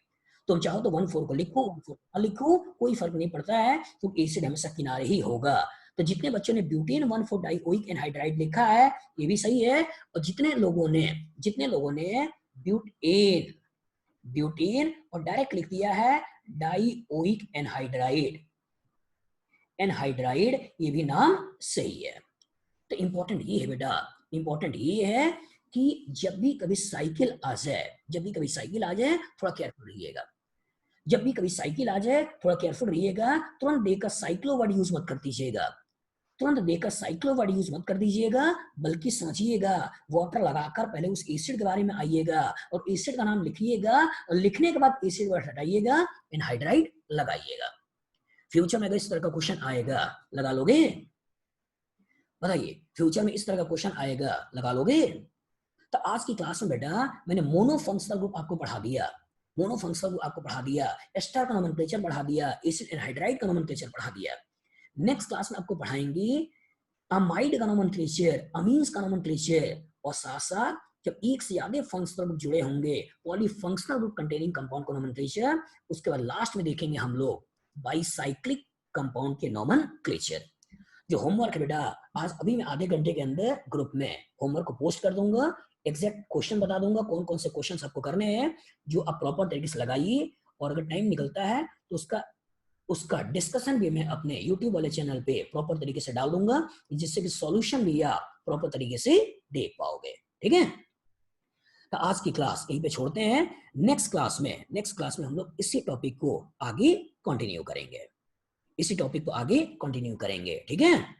तुम चाहो तो 1,4 को लिखो, 1,4 ना लिखो, कोई फर्क नहीं पड़ता है, क्योंकि एसिड हमेशा किनारे ही होगा। तो जितने बच्चों ने ब्यूटेन 1,4 डाइओइक एनहाइड्राइड लिखा है ये भी सही है, और जितने लोगों ने ब्यूटेन, ब्यूटेन और डायरेक्ट लिख दिया है डाइओइक एनहाइड्राइड, एनहाइड्राइड, ये भी नाम सही है। तो इंपॉर्टेंट ये है बेटा, इंपॉर्टेंट ये है कि जब भी कभी साइकिल आ जाए, जब भी कभी साइकिल आ जाए थोड़ा केयरफुल रहिएगा, जब भी कभी साइकिल आ जाए थोड़ा केयरफुल रहिएगा। तुरंत देकर साइक्लो वर्ड यूज मत कर दीजिएगा, तुरंत देकर साइक्लो वर्ड यूज मत कर दीजिएगा, बल्कि समझिएगा, वाटर लगाकर पहले उस एसिड के बारे में आइएगा और एसिड का नाम लिखिएगा, और लिखने के बाद एसिड वर्ड हटाइएगा, एनहाइड्राइड लगाइएगा। फ्यूचर में अगर इस तरह का क्वेश्चन आएगा, लगा लोगे? बताइए, फ्यूचर में इस तरह का क्वेश्चन आएगा, लगा लोगे? तो आज की क्लास में बेटा मैंने मोनो फंक्शनल ग्रुप आपको पढ़ा दिया, मोनो फंक्शनल ग्रुप आपको पढ़ा दिया, एस्टर का नोमेनक्लेचर पढ़ा दिया, एसिड एनहाइड्राइड का नोमेनक्लेचर पढ़ा दिया। नेक्स्ट क्लास में आपको पढ़ाएंगे अमाइड का नोमेनक्लेचर, अमीन्स का नोमेनक्लेचर, और साथ साथ जब एक से ज्यादा फंक्शनल ग्रुप जुड़े होंगे, पॉलीफंक्शनल ग्रुप कंटेनिंग कंपाउंड का नोमेनक्लेचर, उसके बाद लास्ट में देखेंगे हम लोग बाईसाइक्लिक कंपाउंड के नोमेनक्लेचर। जो होमवर्क है बेटा, आज अभी मैं आधे घंटे के अंदर ग्रुप में होमवर्क को पोस्ट कर दूंगा, एग्जैक्ट क्वेश्चन बता दूंगा कौन कौन से क्वेश्चन आपको करने हैं, जो आप प्रॉपर तरीके से लगाइए। और अगर टाइम निकलता है तो उसका डिस्कशन भी मैं अपने YouTube वाले चैनल पे प्रॉपर तरीके से डाल दूंगा, जिससे कि सॉल्यूशन भी आप प्रॉपर तरीके से देख पाओगे। ठीक है, तो आज की क्लास यहीं पे छोड़ते हैं। नेक्स्ट क्लास में हम लोग इसी टॉपिक को आगे कंटिन्यू करेंगे, ठीक है।